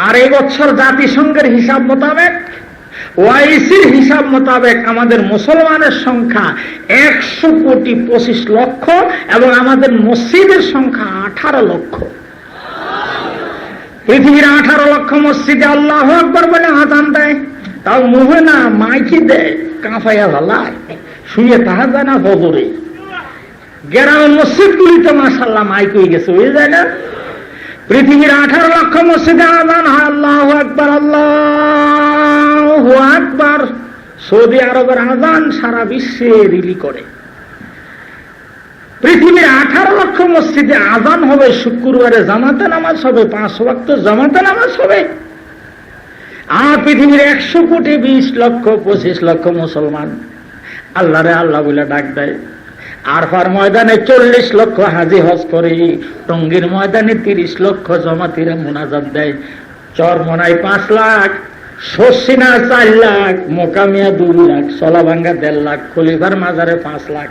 আর এই বছর জাতিসংঘের হিসাব মোতাবেক, ওআইসির হিসাব মোতাবেক আমাদের মুসলমানের সংখ্যা 125 লক্ষ এবং আমাদের মসজিদের সংখ্যা 18 লক্ষ। পৃথিবীর 18 লক্ষ মসজিদে আল্লাহু আকবার বলে আযান দেয়, তাও মুহে না মাইকি দেয়, কাঁপাইয়া ভালায়, শুয়ে তাহা যায় না বদরে। গ্রামের মসজিদগুলিতে মাশাআল্লাহ মাইক হয়ে গেছে, হয়ে যায় না? পৃথিবীর 18 লক্ষ মসজিদে আযান হয় আল্লাহু আকবার আল্লাহু আকবার। সৌদি আরবের আযান সারা বিশ্বে রিলি করে। পৃথিবীর 18 লক্ষ মসজিদে আযান হবে, শুক্রবারে জামাতে নামাজ হবে, 5 ওয়াক্ত জামাতে নামাজ হবে। আর পৃথিবীর 120 লক্ষ মুসলমান আল্লাহরে আল্লাহ বলে ডাক দেয়। আরফার ময়দানে 40 লক্ষ হাজি হজ করে, টঙ্গীর ময়দানে 30 লক্ষ জমাতিরা মুনাজাত দেয়, চরমনায় 5 লাখ, শর্ষিনা 4 লাখ, মোকামিয়া 2 লাখ, সলাভাঙ্গা 1.5 লাখ, খলিফার মাজারে 5 লাখ,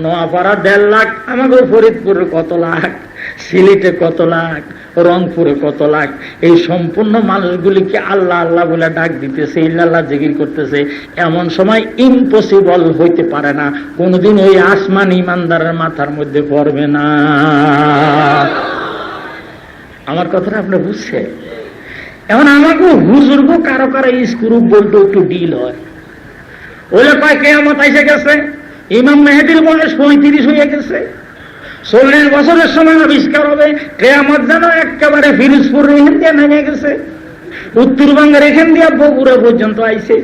নোয়াপাড়া 1.5 লাখ, আমাদের ফরিদপুরে কত লাখ, সিলেটে কত লাখ, রংপুরে কত লাখ। এই সম্পূর্ণ মানুষগুলিকে আল্লাহ আল্লাহ বলে ডাক দিতেছে, ইল্লাল্লাহ জিকির করতেছে। এমন সময় ইম্পসিবল হইতে পারে না, কোনদিন ওই আসমান ইমানদারের মাথার মধ্যে পড়বে না। আমার কথাটা আপনি বুঝছে? এখন আমাকে হুজুর্গ কারো কারো স্ক্রু বলতে একটু ডিল হয়, ওলে কয় কিয়ামত এসে গেছে, ইমাম মেহেদীর বয়স 35 হয়ে গেছে, 40 বছরের সময় আবিষ্কার হবে, কিয়ামত যেন একেবারে ফিরোজপুর এখান দিয়ে নেমে গেছে, উত্তরবঙ্গের এখান দিয়ে বগুড়া পর্যন্ত আইছে।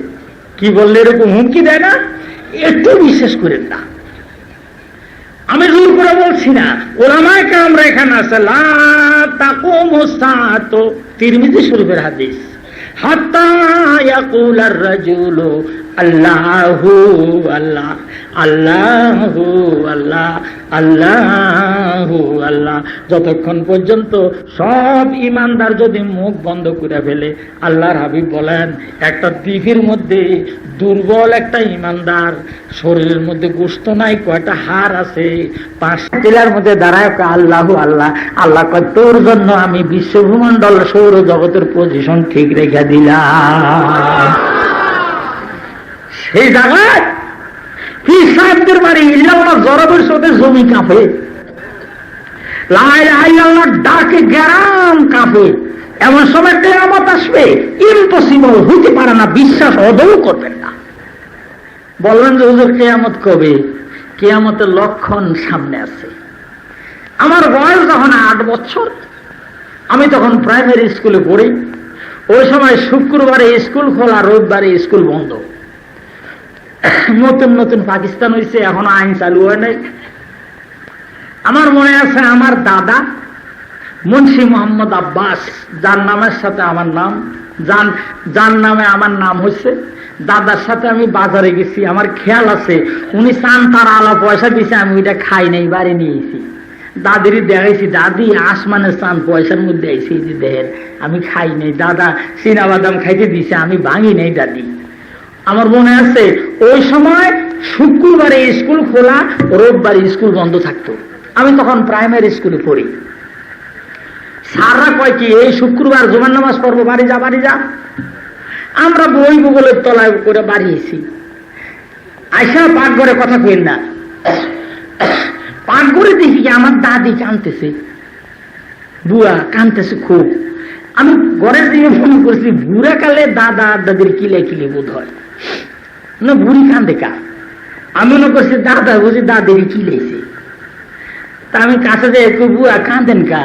কি বললে এরকম হুমকি দেয় না? একটু বিশ্বাস করেন না, আমি জোর করে বলছি না, ওলামায়ে কেরামরা এখানে আছে। লা তাকুমুস সাআতু, তিরমিজি শরীফের হাদিস, হাত্তা ইয়াকুলার রাজুলু আল্লাহু আল্লাহ, আল্লাহু আল্লাহ, আল্লাহু আল্লাহ, যতক্ষণ পর্যন্ত সব ইমানদার যদি মুখ বন্ধ করে ফেলে। আল্লাহর হাবিব বলেন, একটা দ্বীপের মধ্যে দুর্বল একটা ইমানদার, শরীরের মধ্যে গোশত নাই, কয়টা হাড় আছে, 5 টিলার মধ্যে দাঁড়ায় আল্লাহু আল্লাহ, আল্লাহ কয় তোর জন্য আমি বিশ্বভূমণ্ডল সৌর জগতের পজিশন ঠিক রেখে দিলাম। সেই জায়গায় পীর সাহেবদের বাড়ি ইল্লাল্লাহ জরবের সাথে জমি কাঁপে, লা ইলাহা ইল্লাল্লাহ ডাকে গ্রাম কাঁপে। এমন সময় কিয়ামত আসবে, ইম্পসিবল হইতে পারে না, বিশ্বাস আদৌ করবেন না। বললেন যে হুজুর কিয়ামত কবে? কিয়ামতের লক্ষণ সামনে আছে। আমার বয়স যখন 8 বছর, আমি তখন প্রাইমারি স্কুলে পড়ি। ওই সময় শুক্রবারে স্কুল খোলা, রবিবারে স্কুল বন্ধ। নতুন নতুন পাকিস্তান হয়েছে, এখনো আইন চালু হয় নাই। আমার মনে আছে, আমার দাদা মুন্সি মোহাম্মদ আব্বাস, যার নামের সাথে আমার নাম, যার নামে আমার নাম হচ্ছে, দাদার সাথে আমি বাজারে গেছি। আমার খেয়াল আছে, উনি চান তার আলা পয়সা দিছে, আমি ওইটা খাই নাই, বাড়ি নিয়েছি। দাদিরই দেখাইছি, দাদি আসমানের চান পয়সার মধ্যে আইসি, যে দেখেন আমি খাই নাই। দাদা চীনা বাদাম খাইতে দিছে, আমি ভাঙি নাই দাদি। আমার মনে আছে ওই সময় শুক্রবারে স্কুল খোলা, রোববারে স্কুল বন্ধ থাকতো। আমি তখন প্রাইমারি স্কুলে পড়ি। স্যাররা কয় কি, এই শুক্রবার জুমার নামাজ পড়বো, বাড়ি যা বাড়ি যা। আমরা বই ভূগোলের তলায় করে বাড়িয়েছি। আইসা পাকঘরে কথা কইন না, পাকঘরে দেখি আমার দাদি কাঁদতেছে, বুয়া কাঁদতেছে খুব। আমি ঘরের দিকে ফোন করছি, বুড়া কালে দাদা দাদির কিলে কিলে বোধ হয় না, বুড়ি কান্দে কা। আমি মনে করছি দাদা বুঝি দাদির কিলেছে। তা আমি কাছে যাই, বুয়া কাঁদেন কা?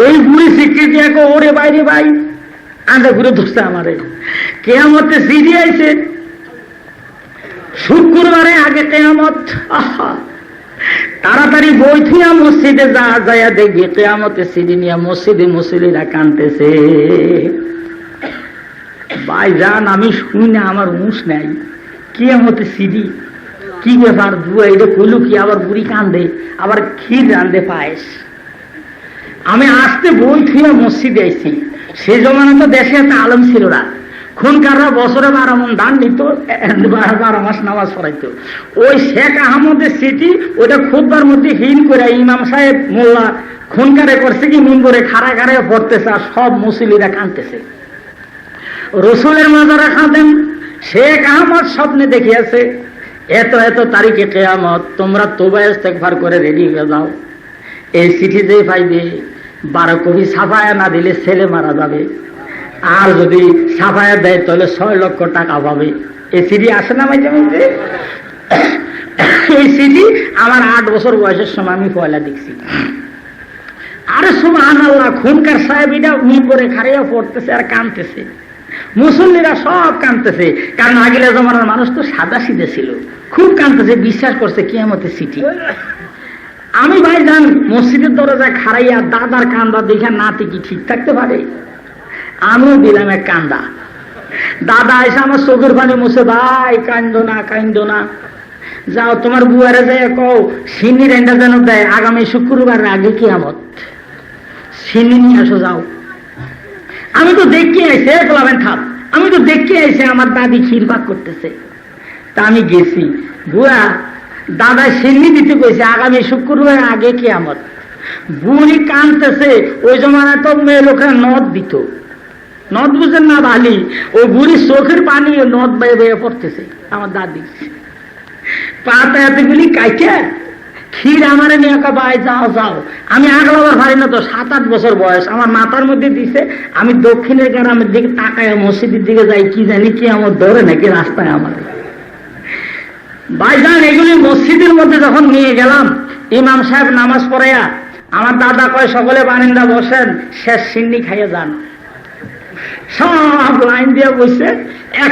এই বুড়ি শিখে দিয়ে ওরে বাইরে ভাই আন্দা ঘুরে ধরছে আমারে। কিয়ামতে সিঁড়ি আইছে, শুক্রবারে আগে কিয়ামত। আহা, তাড়াতাড়ি বই থিয়া মসজিদে যা যায় দেখবি কিয়ামতে সিঁড়ি নিয়ে মসজিদে মুসল্লিরা কাঁদতেছে। ভাইজান আমি শুনি না, আমার হুঁশ নাই। কিয়ামতে সিঁড়ি কি ব্যাপার? বুয়া এটা কইল কি? আবার বুড়ি কান্দে, আবার ক্ষীর রান্ধে পায়েস। আমি আসতে বই থিয়া মসজিদে আইছি। সেই জমানা তো দেশে একটা আলম ছিল না, খুনকাররা বছরে 12 মণ দান নিত, 12 মাস নামাজ পড়াইতো। ওই শেখ আহমদের সিটি ওইটা খুববার মধ্যে হিন করে ইমাম সাহেব মোল্লা খুনকারে করছে কি, মিম্বরে খাড়া খাড়ায় পড়তেছে, আর সব মুসল্লিরা কাঁদতেছে। রসুলের মাজারে কাঁদেন। শেখ আহমদ স্বপ্নে দেখিয়াছে, এত এত তারিখে কিয়ামত, তোমরা তওবা ইস্তেগফার করে রেডি হয়ে যাও। এই চিঠি যে পাইবে 12 কপি ছাপায়া না দিলে ছেলে মারা যাবে, আর যদি ছাপায়া দেয় তাহলে 6 লক্ষ টাকা পাবে। এই চিঠি আসে না মাঝে মাঝে? এই চিঠি আমার 8 বছর বয়সের সময় আমি পয়লা দেখছি। আরে সুবহানাল্লাহ, খুনকার সাহেব এটা মিম্বরে খাড়িয়া পড়তেছে আর কাঁদতেছে, মুসল্লিরা সব কাঁদতেছে। কারণ আগের জমানার মানুষ তো সাদা সিধে ছিল, খুব কাঁদতেছে, বিশ্বাস করছে কিয়ামতের চিঠি। আমি ভাইজান মসজিদের দরজায় খাড়াইয়া দাদার কান্দা দেখে নাতি কি ঠিক থাকতে পারে? আমিও দিলাম এক কান্দা। দাদা এসে আমার চোখের পানি মুছে, ভাই কান্দো না কান্দো না, যাও তোমার বুয়ারে যাই কও সিন্নি রেন্ডা যেন দেয়, আগামী শুক্রবার আগে কিয়ামত, সিন্নি নিয়ে আসো যাও। আমি তো দেখি আইসে বলাবেন থাপ, আমি তো দেখি আইসে আমার দাদি ক্ষীর পাক করতেছে। তা আমি গেছি, বুড়া দাদা সিন্নি দিতে কইছে আগামী শুক্রবার আগে কিয়ামত। বুড়ি কানতেছে, ওই জমানায় তো মেয়ে লোকেরা নদ দিত, নদ বুঝেন না বালি, ওই বুড়ির চোখের পানি নদ বেয়ে বেয়ে পড়তেছে। আমার দাদি পাতা এতগুলি কাইছে ক্ষীর আমারে নিয়ে বাই যাও যাও। আমি আগলাবার পারি না তো, 7-8 বছর বয়স, আমার মাথার মধ্যে দিছে। আমি দক্ষিণের গ্রামের দিকে তাকায় মসজিদের দিকে যাই, কি জানি কি আমার ধরে নাকি রাস্তায় আমার ভাইজান। এগুলি মসজিদের মধ্যে যখন নিয়ে গেলাম, ইমাম সাহেব নামাজ পড়াইয়া আমার দাদা কয় সকলে বারিন্দা বসেন, শেষ সিন্নি খাইয়ে যান। সব লাইন দিয়ে বসে এক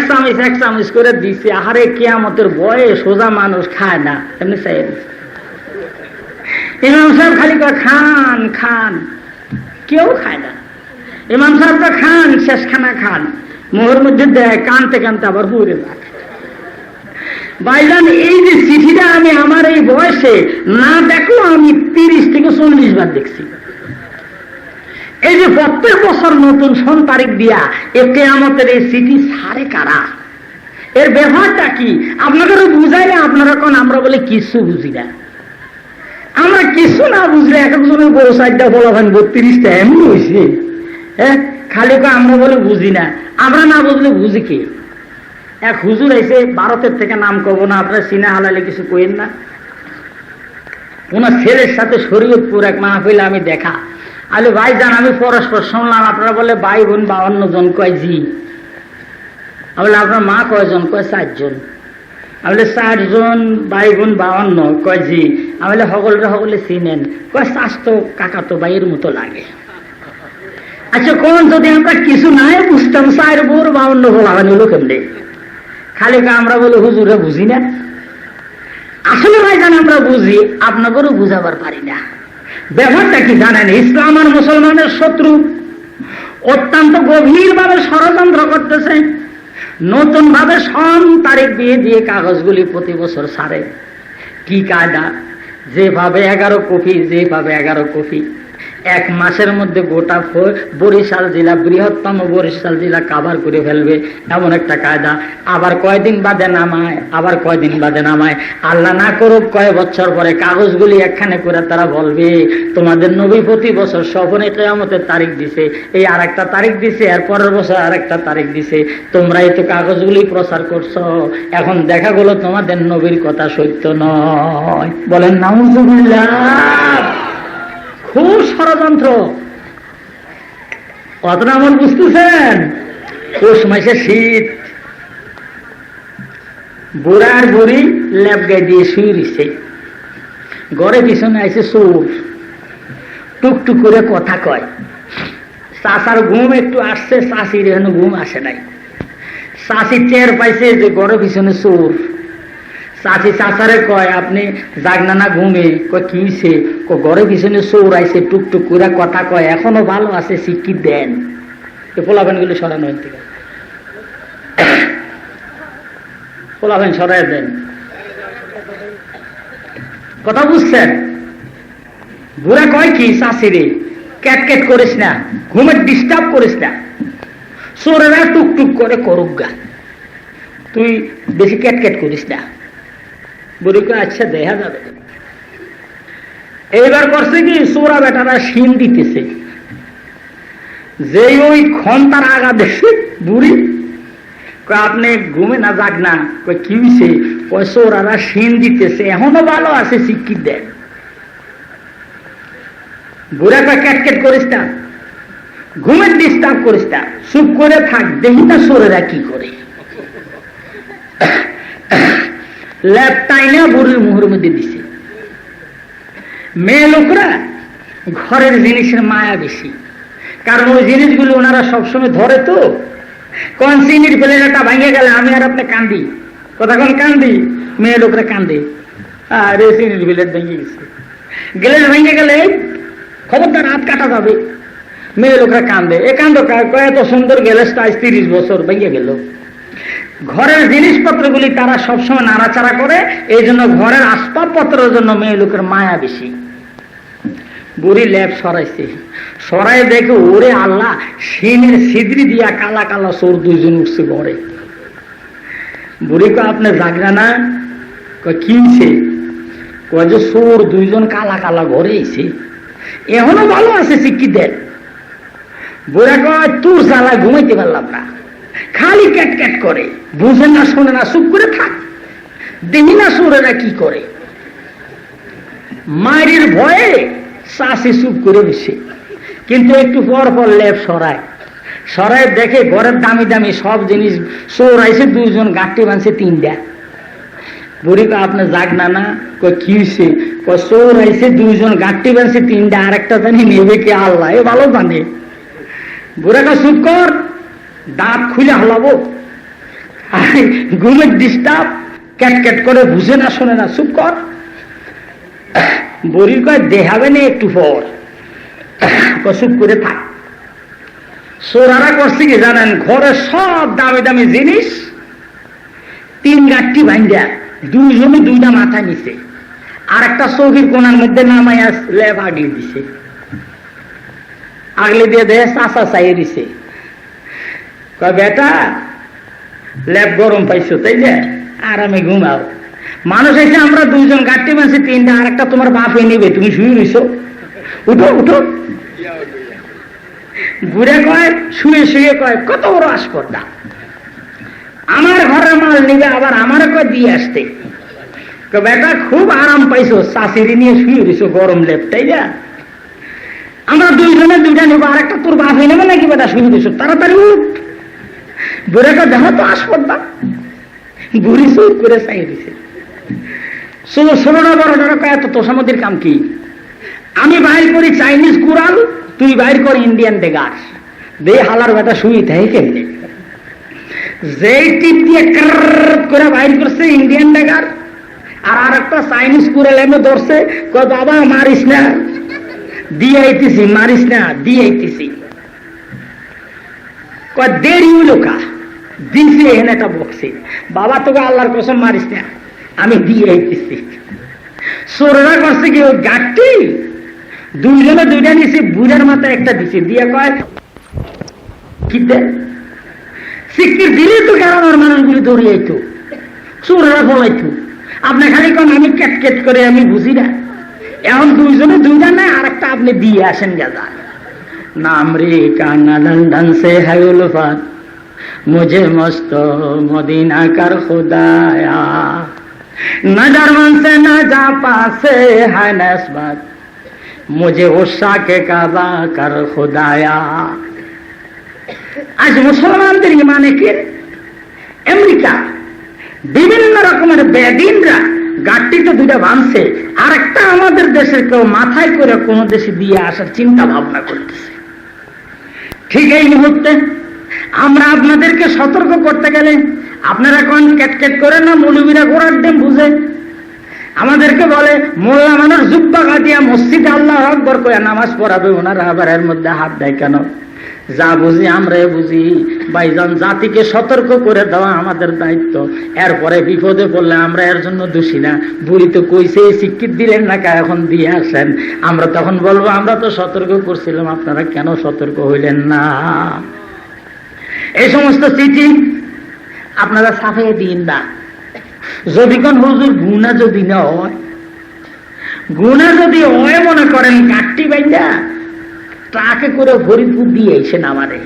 চামচ করে দিচ্ছে। আহারে কিয়ামতের বয়ে সোজা মানুষ খায় না, এমনি চাই ইমাম সাহেব খালি কয় খান খান, কেউ খায় না। ইমাম সাহেবটা খান, শেষ খানা খান, মোহর মধ্যে দেয়, কানতে কানতে আবার পুরে যায়। ভাইজান এই যে চিঠিটা আমি আমার এই বয়সে না দেখলো আমি 30 থেকে 40 বার দেখছি। এই যে প্রত্যেক বছর নতুন সন তারিখ দিয়া কিয়ামতের এই চিঠি ছাড়ে কারা, এর ব্যবহারটা কি আপনাদেরও বুঝাই না? আপনারা কোন আমরা বলে কিছু বুঝি না। আমরা কিছু না বুঝলে এক একজনের বড় 4টা বলাবেন 32টা এমন হয়েছে। হ্যাঁ, খালি আমরা বলে বুঝি না। আমরা না বুঝলে বুঝি কি? এক হুজুর এসে ভারতের থেকে, নাম করবো না, আপনারা চিনা হালালে কিছু কইেন না, ওনার ছেলের সাথে শরীয়তপুর এক মাহফিল আমি দেখা। আরে ভাই জান, আমি পরস্পর শুনলাম আপনারা বলে ভাই বোন 52 জন। কয় জি। আমি বলে আপনার মা কয়জন? কয় 4 জন। আমি বলে 4 জন ভাই বোন 52? কয় জি। আমি বলে সকলে চিনেন? কয় স্বাস্থ্য কাকা তো ভাইয়ের মতো লাগে। আচ্ছা কোন যদি আমরা কিছু নাই বুঝতাম 4 বোর 52 বলা হলো কেমনে? খালি আমরা বলে হুজুরে বুঝি না। আসলে ভাই জান আমরা বুঝি, আপনাদেরও বুঝাবার পারি না। ব্যাপারটা কি জানেন? ইসলাম আর মুসলমানের শত্রু অত্যন্ত গভীরভাবে ষড়যন্ত্র করতেছে। নতুন ভাবে সন তারিখ দিয়ে কাগজগুলি প্রতি বছর ছাড়ে। কি কায়দা! যেভাবে 11 কপি, যেভাবে 11 কপি, 1 মাসের মধ্যে গোটা বরিশাল জেলা, বৃহত্তম বরিশাল জেলা কাভার করে ফেলবে, এমন একটা কায়দা। আবার কয়দিন বাদে নামায়, আবার কয়দিন বাদে নামায়। আল্লাহ না করুক কয় বছর পরে কাগজগুলি একখানে করে তারা বলবে তোমাদের নবী প্রতি বছর স্বপনে কিয়ামতের তারিখ দিছে, এই আর একটা তারিখ দিছে, এর পরের বছর আর একটা তারিখ দিছে, তোমরাই তো কাগজগুলি প্রচার করছো, এখন দেখা গেল তোমাদের নবীর কথা সত্য নয়। বলেন নাউজুবিল্লাহ। খুব ষড়যন্ত্র। কতটা আমার বুঝতেছেন? পৌষ মাসে শীত, বুড়ার বুড়ি ল্যাব গায়ে দিয়ে শুয়ে দিছে, ঘরে পিছনে আইছে চোর, টুকটুক করে কথা কয়। চাচার ঘুম একটু আসছে, চাষির এখানে ঘুম আসে নাই। চাষি টের পাইছে যে ঘরে পিছনে চোর। চাচি চাচারে কয় আপনি জাগনা না ঘুমে? কয় কি হইছে? ঘরে পিছনে চোর আইছে, টুকটুক করে কথা কয়, এখনো ভালো আছে, শিক্ষিত দেন। পোলাবেন গুলো সরানো হইতে, পোলাবেন সরাই দেন। কথা বুঝছেন? বুড়া কয় কি চাষিরে, ক্যাট করিস না, ঘুমের ডিস্টার্ব করিস না, চোরেরা টুকটুক করে করুক গা, তুই বেশি ক্যাট করিস না। বুড়িকে আচ্ছা দেখা যাবে। এইবার করছে কি, চোরা বেটারা শিন দিতেছে, যে ওই ঘন্টার আগা দেখছে বুড়ি, আপনি ঘুমে না যাক না? কি হয়েছে? চোরারা শিন দিতেছে, এখনো ভালো আছে, শিক্ষিত দেন। বুড়া কয় ক্যাট করিস না, ঘুমের ডিস্টার্ব করিস না, চুপ করে থাক, দেখি না চোরেরা কি করে। ল্যাব টাইনা বুড়ির মুখের মধ্যে দিছে। মেয়ে লোকরা ঘরের জিনিসের মায়া বেশি, কারণ ওই জিনিসগুলো ওনারা সবসময় ধরে তো। কোন চিনির প্লেটটা ভাঙে গেলে আমি আর আপনি কান্দি, কতক্ষণ কান্দি, মেয়ে লোকরা কান্দে, আরে চিনির প্লেট ভেঙে গেছে, গ্যাস ভেঙে গেলে খবরদার হাত কাটা যাবে, মেয়ে লোকরা কান্দে। এ কান্দ এত সুন্দর গ্যাসটা আজ 30 বছর ভেঙে গেল। ঘরের জিনিসপত্রগুলি তারা সবসময় নাড়াচাড়া করে, এই জন্য ঘরের আসবাবপত্রের জন্য মেয়ে লোকের মায়া বেশি। বুড়ি ল্যাব সরাইছে, সরাই দেখে ওরে আল্লাহ, সিনের সিদ্রি দিয়া কালা কালা চোর দুইজন উঠছে ঘরে। বুড়ি কয় আপনি জাগরা না? কিনছে? কয় যে চোর দুইজন কালা কালা ঘরে এসে, এখনো ভালো আছে শিক্ষিত দেন। বুড়া কয় তোর জ্বালায় ঘুমাইতে পারলাম না, খালি ক্যাট ক্যাট করে, বুঝে না শোনে না, চুপ করে থাক, দেখি না চোরেরা কি করে। মায়ের ভয়ে চাষি চুপ করে দিছে, কিন্তু একটু পর পর লেপ সরায় সরাই দেখে ঘরের দামি দামি সব জিনিস চোর আইছে, দুইজন গাঁটটি বানছে তিনটা। বুড়ি কয় আপনি যাক না না? কয় কি হয়েছে? কয় চোর আইছে দুইজন গাঁটটি বানছে তিনটা, আর একটা জানি নেবে কি আল্লাহ এ ভালো জানে। বুড়া কয় চুপ কর, দাঁত খুলে হলাবো, ঘুমের ডিস্টার্ব, ক্যাট ক্যাট করে, বুঝে না শোনে না, চুপ কর। বুড়ি কয় দেখাবে না একটু পর, চুপ করে থাক। চোরারা করছে কি জানেন? ঘরে সব দামি দামি জিনিস তিন গাঁটটি ভাঙ্গা দুইজনে দুইটা মাথা নিছে, আর একটা চৌকির কোনার মধ্যে নামাই লেপ আগলে দিছে। আগলে দিয়ে দেহে চাষা চাইয়ে দিছে। কয় বেটা লেপ গরম পাইছো তাই না, আরামে ঘুমাও। মানুষ এসে আমরা দুইজন গাঁটটি মানছি তিনটা, আর একটা তোমার বাপে নেবে, তুমি শুয়ে রইছো, উঠো উঠো। ঘুরে কয় শুয়ে শুয়ে কয় কত বড় আসপর্দা, আমার ঘরের মাল নিবে আবার আমার কয় দিয়ে আসতে। বেটা খুব আরাম পাইছো, শাশুড়ি নিয়ে শুয়ে দিছো গরম লেপটাই যা, আমরা দুইজনে দুইটা নেবো, আর একটা তোর বাপে নেবে নাকি বেটা, শুয়ে দিছো, তাড়াতাড়ি উঠ। বুড়ে কয় দেখো তো আসপর্দা। বুড়ি চুপ করে চাই দিছে। ষোলোটা বড়টা কয় এত তোষামতির কাম কি? আমি বাইর করি চাইনিজ কুড়াল, তুই বাইর কর ইন্ডিয়ান ডেগার, দে হালার বেটা শুই থাকে কেমনি। যেই টিপ দিয়ে করে বাইর করছে ইন্ডিয়ান ডেগার, আর একটা চাইনিজ কুড়াল এমনি ধরছে, কয় বাবা মারিস না, দিয়ে আইতেছি, মারিস না, দিয়ে আইতেছি। কয় দেরি লোকা দিছে এখানে একটা বকছে, বাবা তোকে আল্লাহর কসম মারিস না, আমি দিয়ে আইতেছি। চোরেরা করছে কি ওই গাঁটটি দুইজনে দুইটা নিছে, বুড়ার মাথায় একটা দিছে, দিয়ে কয় কি দেয় সিক্কির দিলে তো গ্রামের মানুষগুলি দৌড়িয়াইতো, চোরেরা ফলাইতো। আপনি খালি কন আমি ক্যাট ক্যাট করে আমি বুঝি না, এখন দুইজনে দুইটা নাই, আর একটা আপনি দিয়ে আসেন গাজা। নাম রে কানা লন্ডন সে है उल्फत मुझे मस्त मदीना कर खुदाया नजर मन से न जा पासे है नस्बत मुझे उषा के काबा कर खुदाया। আজ মুসলমানদের ইমানে কি আমেরিকা বিভিন্ন রকমের বেদিনরা গাড়িতে দুটা বাঁধছে, আর একটা আমাদের দেশের কেউ মাথায় করে কোন দেশে দিয়ে আসার চিন্তা ভাবনা করতেছে। ঠিক এই মুহূর্তে আমরা আপনাদেরকে সতর্ক করতে গেলে আপনারা কোন ক্যাটক্যাট করেন না, মৌলবীরা গোড়ার ডেম বুঝে আমাদেরকে বলে মোল্লা মানুষ জুব্বা কাটিয়া মসজিদে আল্লাহ আকবার কইয়া নামাজ পড়াবে, ওনারা আবার এর মধ্যে হাত দেয় কেন? যা বুঝি আমরা বুঝি ভাইজান, জাতিকে সতর্ক করে দেওয়া আমাদের দায়িত্ব। এরপরে বিপদে পড়লে আমরা এর জন্য দোষী না। বুড়ি তো কইছে শিক্ষিত দিলেন না, এখন দিয়ে আসেন, আমরা তখন বলবো আমরা তো সতর্ক করছিলাম, আপনারা কেন সতর্ক হইলেন না? এই সমস্ত চিঠি আপনারা ছাপিয়ে দিন না। যদি কোন হুজুর গুণা যদি না হয়, গুণা যদি হয় মনে করেন কাটটি বাইন্দা ট্রাকে করে ফরিদপুর দিয়ে আইছেন আমারে,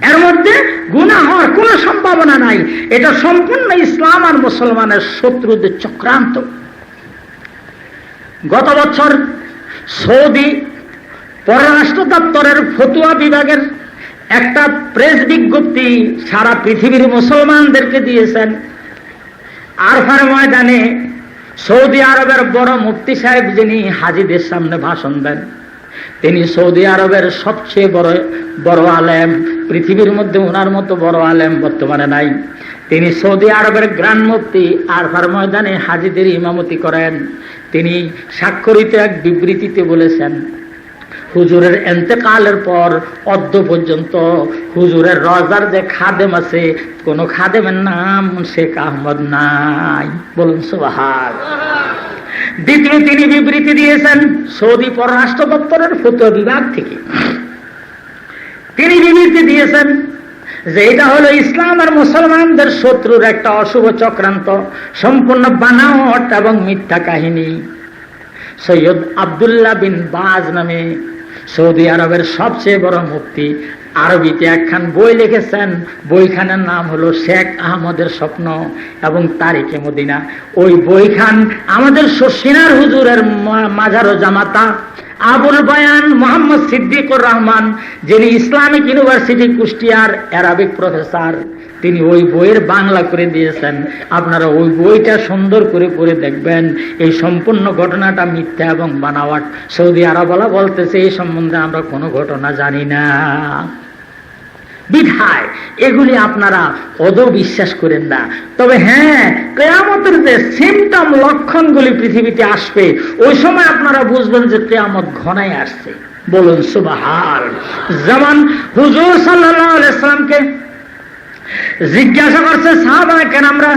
এর মধ্যে গুনাহ হওয়ার কোন সম্ভাবনা নাই। এটা সম্পূর্ণ ইসলাম আর মুসলমানের শত্রুদের চক্রান্ত। গত বছর সৌদি পররাষ্ট্র দপ্তরের ফতুয়া বিভাগের একটা প্রেস বিজ্ঞপ্তি সারা পৃথিবীর মুসলমানদেরকে দিয়েছেন। আরফার ময়দানে সৌদি আরবের বড় মুফতি সাহেব, যিনি হাজিদের সামনে ভাষণ দেন, তিনি সৌদি আরবের সবচেয়ে বড় আলেম, পৃথিবীর মধ্যে ওনার মতো বড় আলেম বর্তমানে নাই। তিনি সৌদি আরবের গ্র্যান্ড মুফতি, আরফার ময়দানে হাজিদের ইমামতি করেন। তিনি স্বাক্ষরিত এক বিবৃতিতে বলেছেন, হুজুরের ইন্তেকালের পর অদ্য পর্যন্ত হুজুরের রজার যে খাদেম আছে, কোন খাদেমের নাম শেখ আহমদ নাই। বলুন সুবহান। দ্বিতীয় তিনি বিবৃতি দিয়েছেন সৌদি পররাষ্ট্র দপ্তরের ফতোয়া বিভাগ থেকে। তিনি বিবৃতি দিয়েছেন যে এটা হলো ইসলাম আর মুসলমানদের শত্রুর একটা অশুভ চক্রান্ত, সম্পূর্ণ বানাওয়াট এবং মিথ্যা কাহিনী। সৈয়দ আব্দুল্লাহ বিন বাজ নামে সৌদি আরবের সবচেয়ে বড় মুফতি আরবিতে একখান বই লিখেছেন। বইখানের নাম হলো শেখ আহমদের স্বপ্ন এবং তারিখে মদিনা। ওই বইখান আমাদের শশিনার হুজুরের মাজারো জামাতা আবুল বায়ান মোহাম্মদ সিদ্দিকুর রহমান, যিনি ইসলামিক ইউনিভার্সিটি কুষ্টিয়ার অ্যারাবিক প্রফেসর, তিনি ওই বইয়ের বাংলা করে দিয়েছেন। আপনারা ওই বইটা সুন্দর করে পড়ে দেখবেন। এই সম্পূর্ণ ঘটনাটা মিথ্যা এবং বানাওয়াট। সৌদি আরবওয়ালা বলতেছে এই সম্বন্ধে আমরা কোনো ঘটনা জানি না। বিধায় এগুলি আপনারা অদৌ বিশ্বাস করেন না। তবে হ্যাঁ, কিয়ামতের যে সিমটম লক্ষণগুলি পৃথিবীতে আসবে, ওই সময় আপনারা বুঝবেন যে কিয়ামত ঘনায় আসছে। বলুন সুবহান। যেমন হুজুর সাল্লাল্লাহু আলাইহি ওয়াসাল্লামকে জিজ্ঞাসা করছে সাহাবায়ে কেরামরা,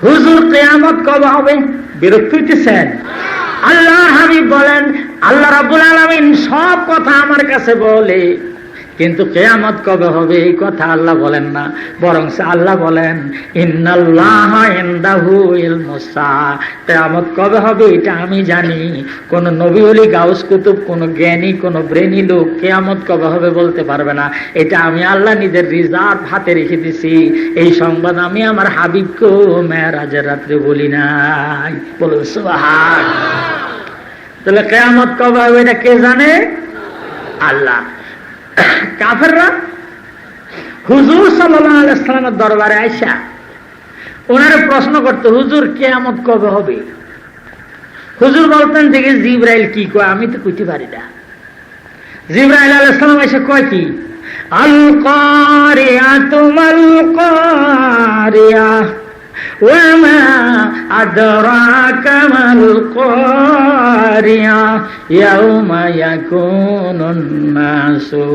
হুজুর কিয়ামত কবে হবে? বিরক্ত হইতেছেন? আল্লাহর হাবিব বলেন, আল্লাহ রাব্বুল আলামিন সব কথা আমার কাছে বলে, কিন্তু কিয়ামত কবে হবে এই কথা আল্লাহ বলেন না। বরং আল্লাহ বলেন ইন্নাল্লাহা ইনদাহু ইলমুস সাআ, কিয়ামত কবে হবে এটা আমি জানি। কোন নবী ওলি গাউস কুতুব, কোন জ্ঞানী, কোন ব্রেনি লোক কিয়ামত কবে হবে বলতে পারবে না। এটা আমি আল্লাহ নিজের রিজার্ভ হাতে রেখে দিছি। এই সংবাদ আমি আমার হাবিবকে মেরাজের রাত্রে বলি নাই। বলুন সুবহান। তাহলে কিয়ামত কবে হবে এটা কে জানে? আল্লাহ। কাফেররা হুজুর সাল্লাল্লাহু আলাইহি ওয়াসাল্লামের দরবারে আইসা ওনারে প্রশ্ন করতে, হুজুর কিয়ামত কবে হবে? হুজুর বলতেন যে জিবরাইল কি কয় আমি তো কইতে পারি না। জিবরাইল আলাইহিস সালাম এসে কয় কি, আল কারিয়াতু মাল কারিয়া ওয়া মা আদরাকা মাল কারিয়া ইয়াউমা ইয়াকুনুন নাসু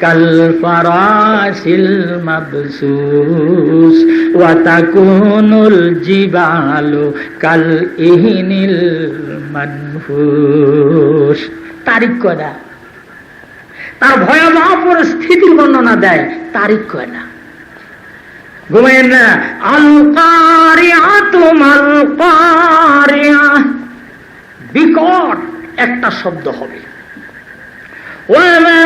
কাল ফারাশিল মাবসুস ওয়া তাকুনুল জিবালু কাল ইহনিল মানফুস। তারিখ কয়টা? তার ভয়াবহ পরিস্থিতির বর্ণনা দেয়, তারিখ কয় না। ঘুমেন না। আল কারিয়াতু মাল কারিয়া, বিকট একটা শব্দ হবে। ওয়া মা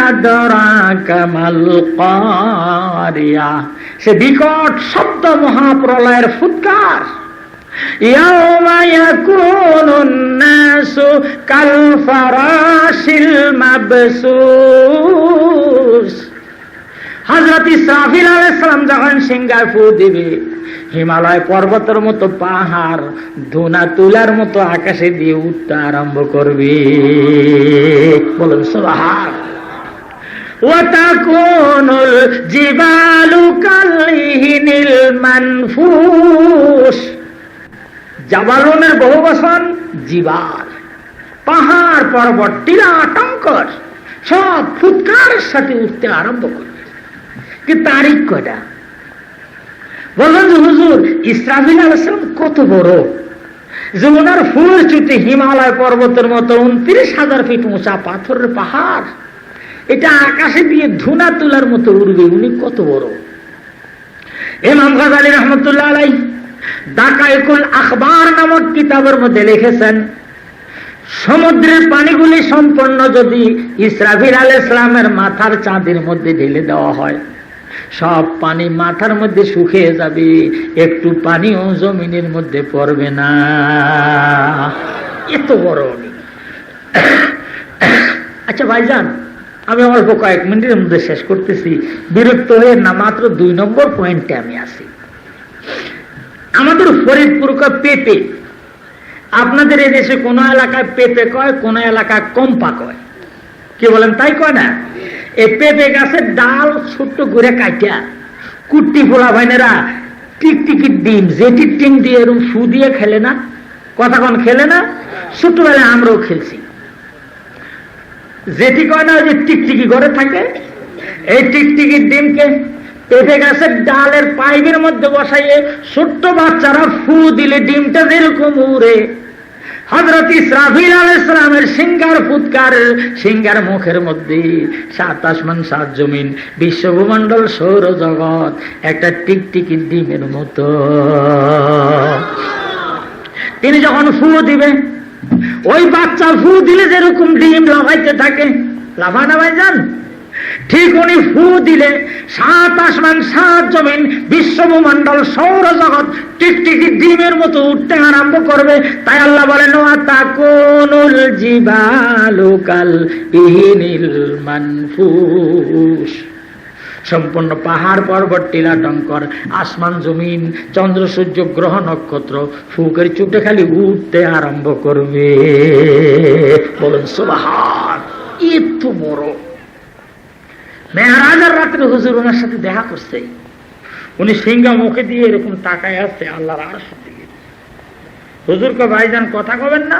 আদরাকা মাল কারিয়া, সে বিকট শব্দ মহাপ্রলয়ের ফুৎকার। ইয়াউমা ইয়াকুনুন নাসু কাল ফারাশিল মাবসুস। হযরত ইসরাফিল আলাইহিস সালাম যখন সিংহায় ফু দিবে, হিমালয় পর্বতের মতো পাহাড় ধুনা তুলার মতো আকাশে দিয়ে উঠতে আরম্ভ করবে। বলুন সুবহান। ওয়া তাকুনুল জিবালু কালহিনিল মানফুস। জাবালুনের বহুবচন জিবাল। পাহাড় পর্বত টিলা টঙ্কর সব ফুৎকারের সাথে উঠতে আরম্ভ করবে। কি তারিখ কয়টা? বললেন যে হুজুর ইসরাফিল আলাইহিস সালাম কত বড়, যে ওনার ফুল চুটি হিমালয় পর্বতের মতো 29,000 ফিট উঁচা পাথরের পাহাড়, এটা আকাশে দিয়ে ধুনা তুলার মতো উড়বে। উনি কত বড়। ইমাম গাজ্জালী রাহমাতুল্লাহ আলাইহি দাকায়েকুল আখবার নামক কিতাবের মধ্যে লিখেছেন, সমুদ্রের পানিগুলি সম্পূর্ণ যদি ইসরাফিল আলাইহিস সালামের মাথার চাঁদের মধ্যে ঢেলে দেওয়া হয়, সব পানি মাথার মধ্যে শুকিয়ে যাবে, একটু পানিও জমিনের মধ্যে পড়বে না। এত বড় উনি। আচ্ছা ভাইজান, আমি অল্প কয়েক মিনিটের মধ্যে শেষ করতেছি, বিরক্ত হয়ে না। মাত্র 2 নম্বর পয়েন্টে আমি আসি। আমাদের ফরিদপুর কয় পেঁপে। আপনাদের এই দেশে কোন এলাকায় পেঁপে কয়, কোন এলাকায় কম্পা কয়। কি বলেন তাই কয় না? এই পেঁপে গাছের ডাল ছোট্ট করে কাটিয়া কুট্টি ফোলা ভাইনেরা টিকটিকির ডিম, যেটির ডিম দিয়ে এরকম ফু দিয়ে খেলে না, কতক্ষণ খেলে না? ছোটবেলায় আমরাও খেলছি। যেটি কয় না, ওই যে টিকটিকি ঘরে থাকে, এই টিকটিকির ডিমকে পেঁপে গাছের ডালের পাইপের মধ্যে বসাইয়ে ছোট্ট বাচ্চারা ফু দিলে ডিমটা যেরকম উড়ে, হযরত ইসরাফিল আলাইহিস সালামের সিংহার ফুৎকার, সিংহার মুখের মধ্যে 7 আসমান 7 জমিন, বিশ্বভূমণ্ডল, সৌরজগৎ একটা টিকটিকি ডিমের মতো। তিনি যখন ফু দিবে, ওই বাচ্চা ফু দিলে যেরকম ডিম লাফাইতে থাকে, লাফা না ভাইজান, ঠিক উনি ফু দিলে 7 আসমান 7 জমিন, বিশ্বভূমণ্ডল, সৌরজগৎ টিকটিকি ডিমের মতো উঠতে আরম্ভ করবে। তাই আল্লাহ বলেন ওয়া তাকুনুল জিবালু কাল ইহিনিল মানফুস। সম্পূর্ণ পাহাড় পর্বত টিলাটঙ্কর, আসমান জমিন, চন্দ্র সূর্য গ্রহ নক্ষত্র ফুকের চুটে খালি উঠতে আরম্ভ করবে। বলুন সুবহান। এত বড় মেরাজের রাত্রে হুজুর ওনার সাথে দেখা করছে, উনি সিংহা মুখে দিয়ে এরকম তাকায় আসছে আল্লাহর আরশের দিকে। হুজুর কে ভাইজান কথা কবেন না?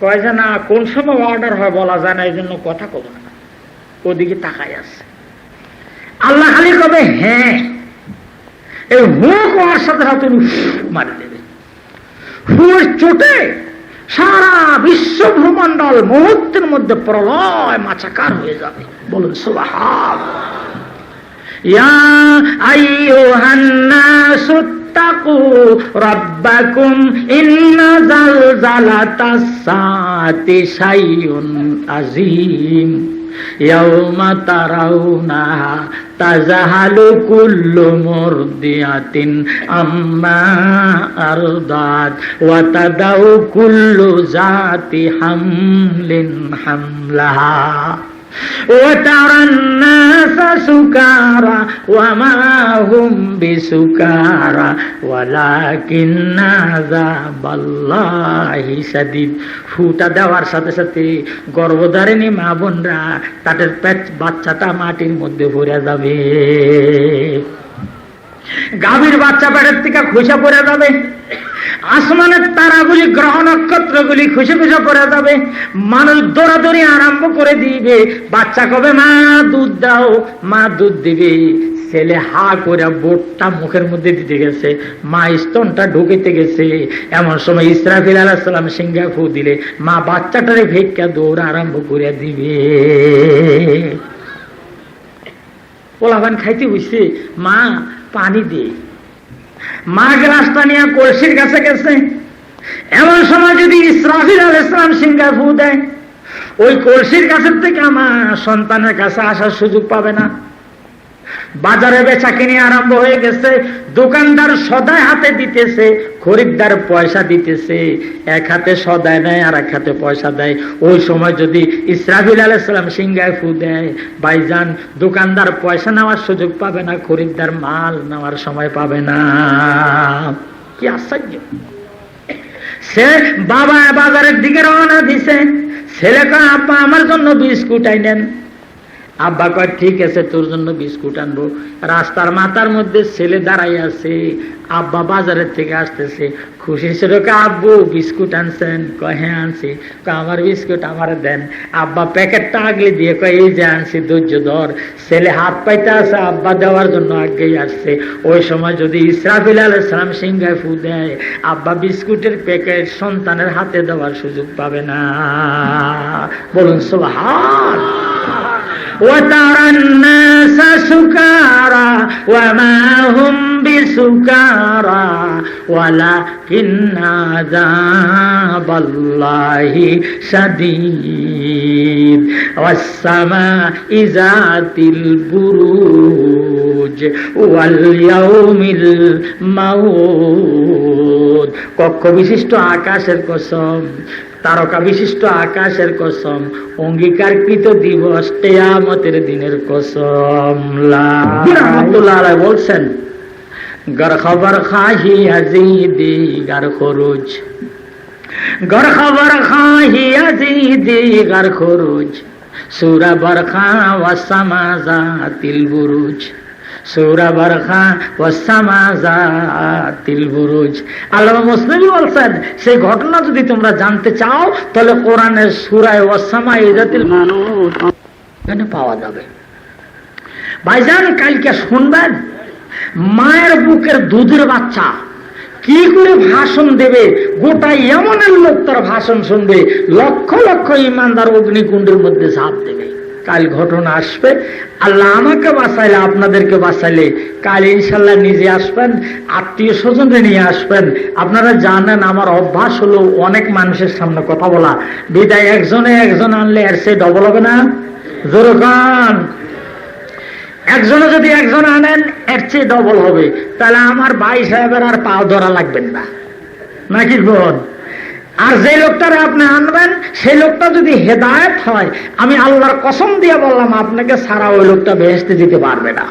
কয় যে না, কোন সময় অর্ডার হয় বলা যায় না, এই জন্য কথা কব না। ওদিকে তাকায় আসছে। আল্লাহ খালি কবে হ্যাঁ, এই হুক হওয়ার সাথে সাথে মারি দেবে। হুর চোটে সারা বিশ্ব ভূমণ্ডল মুহূর্তের মধ্যে প্রলয় মাছাকার হয়ে যাবে। বলুন সুবহানাল্লাহ। ইয়া আইয়ুহান নাসু তাকু রাব্বাকুম ইন্না জালজালাতাস সাআতি শাইউন আযীম ইয়াউমা তারাউনাহা তাযাহালু কুল্লু মুরদিয়াতিন আম্মা আরদাত ওয়া তাদাউ কুল্লু যাতি হামলিন হামলাহা ওয়া তারান নাসা সুকারা ওয়া মা হুম বিসুকারা ওয়ালাকিন্না আযাবাল্লাহি শাদীদ। ফুটা দেওয়ার সাথে সাথে গর্ভধারিণী মা বোনরা তাদের পেট বাচ্চাটা মাটির মধ্যে ভরে যাবে। গাভীর বাচ্চা পেটের থেকে খসে পড়ে যাবে। আসমানের তারাগুলি, গ্রহ নক্ষত্রগুলি খুশি খুশি পড়ে যাবে। মানুষ দৌড়াদৌড়ি আরম্ভ করে দিবে। বাচ্চা কবে মা দুধ দাও, মা দুধ দিবে। ছেলে হা করে বোটটা মুখের মধ্যে দিতে গেছে, মা স্তনটা ঢুকিতে গেছে। এমন সময় ইসরাফিল আলাইহিস সালাম সিংহা ফু দিলে মা বাচ্চাটারে ভেক্কা দৌড় আরম্ভ করে দিবে। পোলাপান খাইতে হইছে, মা পানি দে। মা গ্লাসটা নিয়ে কলসির কাছে গেছে। এমন সময় যদি ইসরাফিল আলাইহিস সালাম সিংহা ফু দেয়, ওই কলসির কাছের থেকে আমার সন্তানের কাছে আসার সুযোগ পাবে না। বাজারে বেচা কিনে আরম্ভ হয়ে গেছে। দোকানদার সদাই হাতে দিতেছে, খরিদ্দার পয়সা দিতেছে। এক হাতে সদাই নেয় আর এক হাতে পয়সা দেয়। ওই সময় যদি ইসরাফিল আলাইহিস সালাম সিংহায় ফু দেয়, ভাইজান দোকানদার পয়সা নেওয়ার সুযোগ পাবে না, খরিদ্দার মাল নেওয়ার সময় পাবে না। কি আশ্চর্য! সে বাবা বাজারের দিকে রওনা দিছে। ছেলে কয় আব্বা আমার জন্য বিস্কুট আইনেন। আব্বা কয় ঠিক আছে, তোর জন্য বিস্কুট আনবো। রাস্তার মাথার মধ্যে ছেলে দাঁড়াই আছে। আব্বা বাজারের থেকে আসতেছে, খুশি ছিল আব্বু বিস্কুট আনছেন? কয় হ্যাঁ আনছি। আমার বিস্কুট আমার দেন। আব্বা প্যাকেটটা আগলে দিয়ে কয় এই যে আনছি, ধৈর্য ধর। ছেলে হাত পাইতে আছে, আব্বা দেওয়ার জন্য আগেই আসছে। ওই সময় যদি ইসরাফিল আলাইহিস সালাম সিংহায় ফু দেয়, আব্বা বিস্কুটের প্যাকেট সন্তানের হাতে দেওয়ার সুযোগ পাবে না। বলুন সুবহানাল্লাহ। وَتَرَى النَّاسَ سُكَارَى وَمَا هُمْ بِسُكَارَى وَلَكِنَّ عَذَابَ اللَّهِ شَدِيدٌ وَالسَّمَاءِ ذَاتِ الْبُرُوجِ وَالْيَوْمِ الْمَوْعُودِ। কক্ষ বিশিষ্ট আকাশের কসম, তারকা বিশিষ্ট আকাশের কসম, অঙ্গীকারকৃত দিবস কিয়ামতের দিনের কসম। রাহমাতুল্লাহ আলাইহি বলছেন, গর খবর খাহি আজিদি গর খরুজ, গর খবর খাহি আজিদি গর খরুজ, সূরা বরখা ওয়াস সামাযাতিল বুরুজ, সূরা বরখা ওয়াস সামাযাতিল বুরুজ। আল্লামা মুসলিমি বলছেন, সেই ঘটনা যদি তোমরা জানতে চাও তাহলে কোরআনের সূরা ওয়াস সামাযাতিল বুরুজ এখানে পাওয়া যাবে। ভাইজান কালকে শুনবেন, মায়ের বুকের দুধের বাচ্চা কি করে ভাষণ দেবে, গোটা ইয়ামানের লোক তার ভাষণ শুনবে, লক্ষ লক্ষ ইমানদার অগ্নিকুণ্ডের মধ্যে ঝাঁপ দেবে। কাল ঘটনা আসবে, আল্লাহ আমাকে বাঁচাইলে আপনাদেরকে বাঁচাইলে কাল ইনশাল্লাহ নিজে আসবেন, আত্মীয় স্বজনকে নিয়ে আসবেন। আপনারা জানেন আমার অভ্যাস হলো অনেক মানুষের সামনে কথা বলা, বিদায় একজন আনলে এর সে ডবল হবে না? জোরে কান, একজনে যদি একজন আনেন এর চেয়ে ডবল হবে। তাহলে আমার ভাই সাহেবের আর পাও ধরা লাগবেন না, নাকি বোন? আর যে লোকটারে আপনি আনবেন সেই লোকটা যদি হেদায়েত হয়, আমি আল্লাহর কসম দিয়ে বললাম আপনাকে সারা ওই লোকটা বেহেশতে দিতে পারবে না।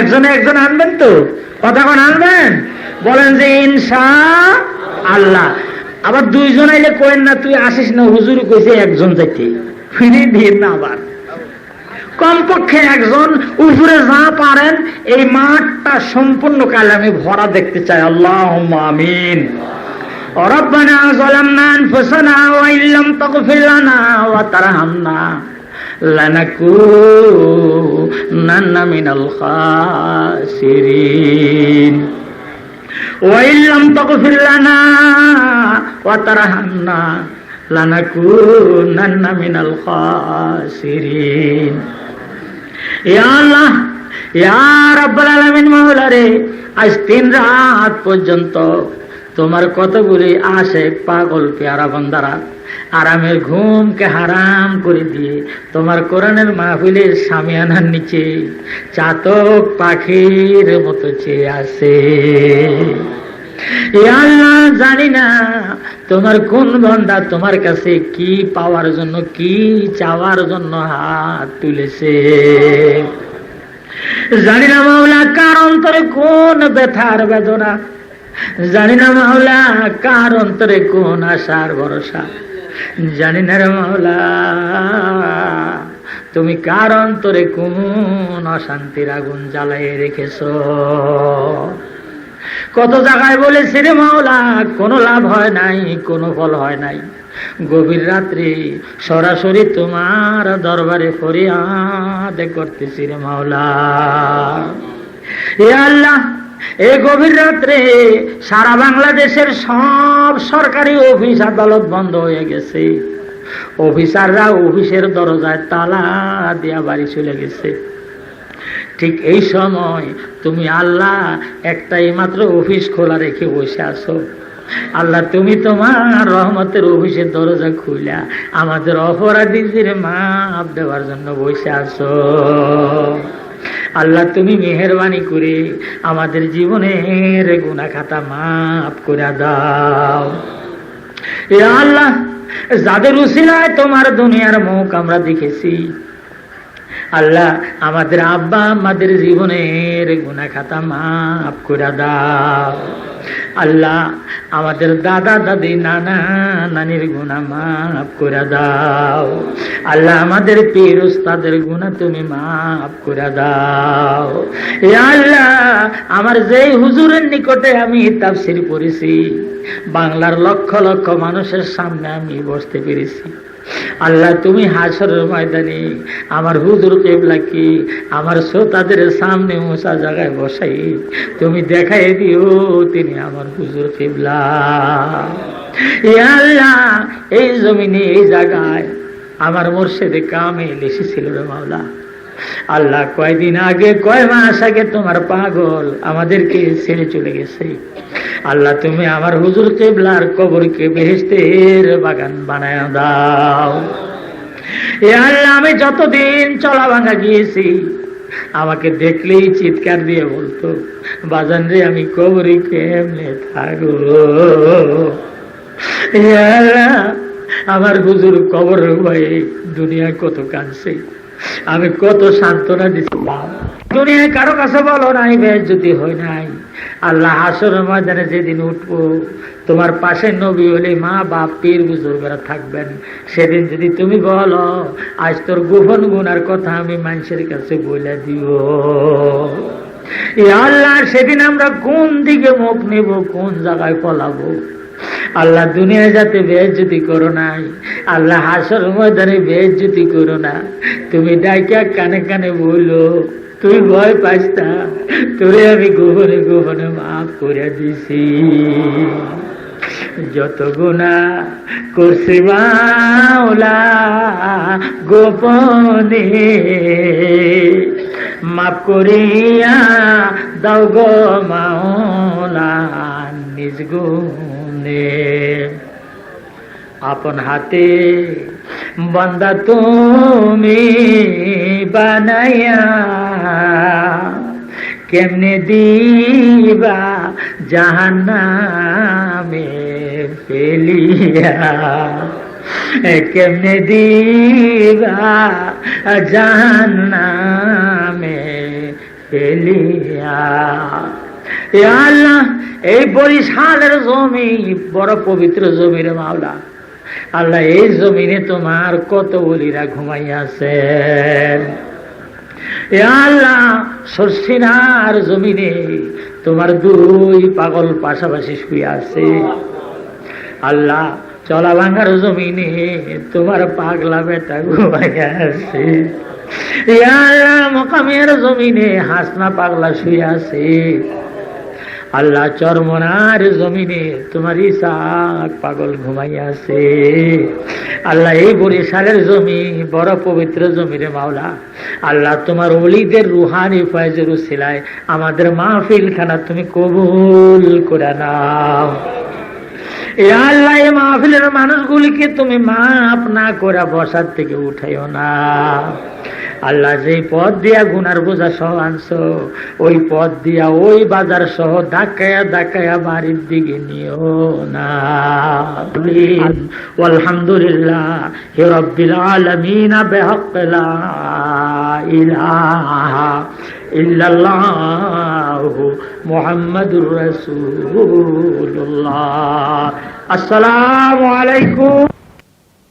একজন আনবেন তো, কতক্ষণ আনবেন বলেন যে ইনশাআল্লাহ। আবার দুইজন আইলে কইেন না তুই আসিস না, হুজুর কইছে একজন যাইতে, ফিরে দিয়ে না। আবার কমপক্ষে একজন উপরে যা পারেন এই মাঠটা সম্পূর্ণ কালে আমি ভরা দেখতে চাই। আল্লাহুম্মা আমিন। রব্বানা যালামনা আনফুসানা ওয়া ইল্লাম তাগফির লানা ওয়া তারহামনা লানাকুনান্না মিনাল খাসিরিন ওয়া ইল্লাম তাগফির লানা ওয়া তারহামনা লানাকুনান্না মিনাল খাসিরিন। ইয়া আল্লাহ, ইয়া রাব্বুল আলামিন, মাওলা রে, আজ 3 রাত পর্যন্ত তোমার কতগুলি আশেক পাগল পেয়ারা বান্দারা আরামের ঘুমকে হারাম করে দিয়ে তোমার কোরআনের মাহফিলের সামিয়ানার নিচে চাতক পাখির মতো চেয়ে আসে। ইয়া আল্লাহ, জানি না তোমার কোন বান্দা তোমার কাছে কি পাওয়ার জন্য, কি চাওয়ার জন্য হাত তুলেছে। জানি না মাওলা কার অন্তরে কোন ব্যথার বেদনা, জানি না মাওলা কার অন্তরে কোন আশার ভরসা, জানি না রে মাওলা তুমি কার অন্তরে কোন অশান্তির আগুন জ্বালাইয়ে রেখেছো। কত জায়গায় বলেছি রে মাওলা, কোনো লাভ হয় নাই, কোনো ফল হয় নাই। গভীর রাত্রে সরাসরি তোমার দরবারে ফরিয়াদ করতেছি রে মাওলা। ইয়া আল্লাহ, এই গভীর রাত্রে সারা বাংলাদেশের সব সরকারি অফিস আদালত বন্ধ হয়ে গেছে, অফিসাররা অফিসের দরজায় তালা দিয়া বাড়ি চলে গেছে। ঠিক এই সময় তুমি আল্লাহ একটাই মাত্র অফিস খোলা রেখে বসে আছো। আল্লাহ, তুমি তোমার রহমতের অফিসের দরজা খুলা আমাদের অপরাধীদের মাফ দেওয়ার জন্য বসে আছো। আল্লাহ, তুমি মেহেরবানি করে আমাদের জীবনের গুনাহ খাতা মাফ করে দাও। ইয়া আল্লাহ, যাদের উসিলায় তোমার দুনিয়ার মুখ আমরা দেখেছি, আল্লাহ আমাদের আব্বা আমাদের জীবনের গুনাহ খাতা মাফ করে দাও। আল্লাহ, আমাদের দাদা দাদি নানা নানির গুনাহ মাফ করে দাও। আল্লাহ, আমাদের পীর উস্তাদের গুনাহ তুমি মাফ করে দাও। ইয়া আল্লাহ, আমার যেই হুজুরের নিকটে আমি তাফসীর পড়েছি, বাংলার লক্ষ লক্ষ মানুষের সামনে আমি বসতে পেরেছি। আল্লাহ, তুমি হাসরের ময়দানে আমার হুজুর কিবলাকে আমার শ্রোতাদের সামনে উঁচা জায়গায় বসাই তুমি দেখাই দিও তিনি আমার হুজুর কিবলা। ইয়া আল্লাহ, এই জমিনে এই জায়গায় আমার মুর্শিদে কামিল এসেছিল রে মাওলা। আল্লাহ, কয়দিন আগে, কয় মাস আগে তোমার পাগল আমাদেরকে ছেড়ে চলে গেছে। আল্লাহ, তুমি আমার হুজুর কিবলার কবরকে বেহেশতের বাগান বানায় দাও। এ আল্লাহ, আমি যতদিন চলা ভাঙা গিয়েছি আমাকে দেখলেই চিৎকার দিয়ে বলতো, বাজান রে আমি কবরে কেমনে থাকবো। এ আল্লাহ, আমার হুজুর কবর ভয়ে দুনিয়ায় কত কাঁদছে, আমি কত সান্ত্বনা দিছিলাম। দুনিয়ায় কারো কাছে বলো নাই, বেজ্জতি হয় নাই। আল্লাহ, হাসরের ময়দানে যেদিন উঠবো তোমার পাশে নবী হলে মা বাপ পীর বুজুর্গরা থাকবেন, সেদিন যদি তুমি বলো আজ তোর গোপন গুনার কথা আমি মানুষের কাছে বলে দিও, আল্লাহ সেদিন আমরা কোন দিকে মুখ নেব, কোন জায়গায় পলাবো। আল্লাহ, দুনিয়ায় যাতে বেজ্জতি করো নাই, আল্লাহ হাসর ময়দানে বেজ্জতি করো না। তুমি ডাইকা কানে কানে বলো, তুই ভয় পাইস না, তোরে আমি গোপনে গোপনে মাফ করে দিছি। যত গুনাহ করছি মাওলা গোপনে, মাফ করিয়া দাও গো মাওলা নিজ গুণে। আপন হাতে বান্দা তুমি বানাইয়া কেমনে দিবা জাহান্নামে ফেলিয়া, কেমনে দিবা জাহান্নামে ফেলিয়া। এ আল্লাহ, এই বরিশালের জমি বড় পবিত্র জমির মাওলা, আল্লাহ এই জমিনে তোমার কত ওলিরা ঘুমাইয়াছেন। এ আল্লাহ, সরসিনার জমিনে তোমার দুই পাগল পাশাপাশি শুয়ে আছে। আল্লাহ, চলা ভাঙার জমিনে তোমার পাগলা বেটা ঘুমাইয়া আছে। এ আল্লাহ, মকামের জমিনে হাসনা পাগলা শুয়ে আছে। আল্লাহ, চরমনার জমিনে তোমার ইসাক পাগল ঘুমাইয়া আছে। আল্লাহ, এই বরিশালের জমি বড় পবিত্র জমিরে মাওলা, আল্লাহ তোমার ওলিদের রুহানি ফয়েজের উসিলায় আমাদের মাহফিল খানা তুমি কবুল করে নাও। এ আল্লাহ, এই মাহফিলের মানুষগুলিকে তুমি মাফ না করে বসার থেকে উঠাইও না। আল্লাহ, যে পথ দিয়া গুনার বোঝা সহ আনছো, ওই পথ দিয়া ওই বাজার সহ ধাক্কায়া ধাক্কায়া বাড়ির দিকে নিও না। আলহামদুলিল্লাহ রাব্বিল আলামিন বিহাক্ক লা ইলাহা ইল্লাল্লাহু মুহাম্মাদুর রাসূলুল্লাহ। আসসালামু আলাইকুম।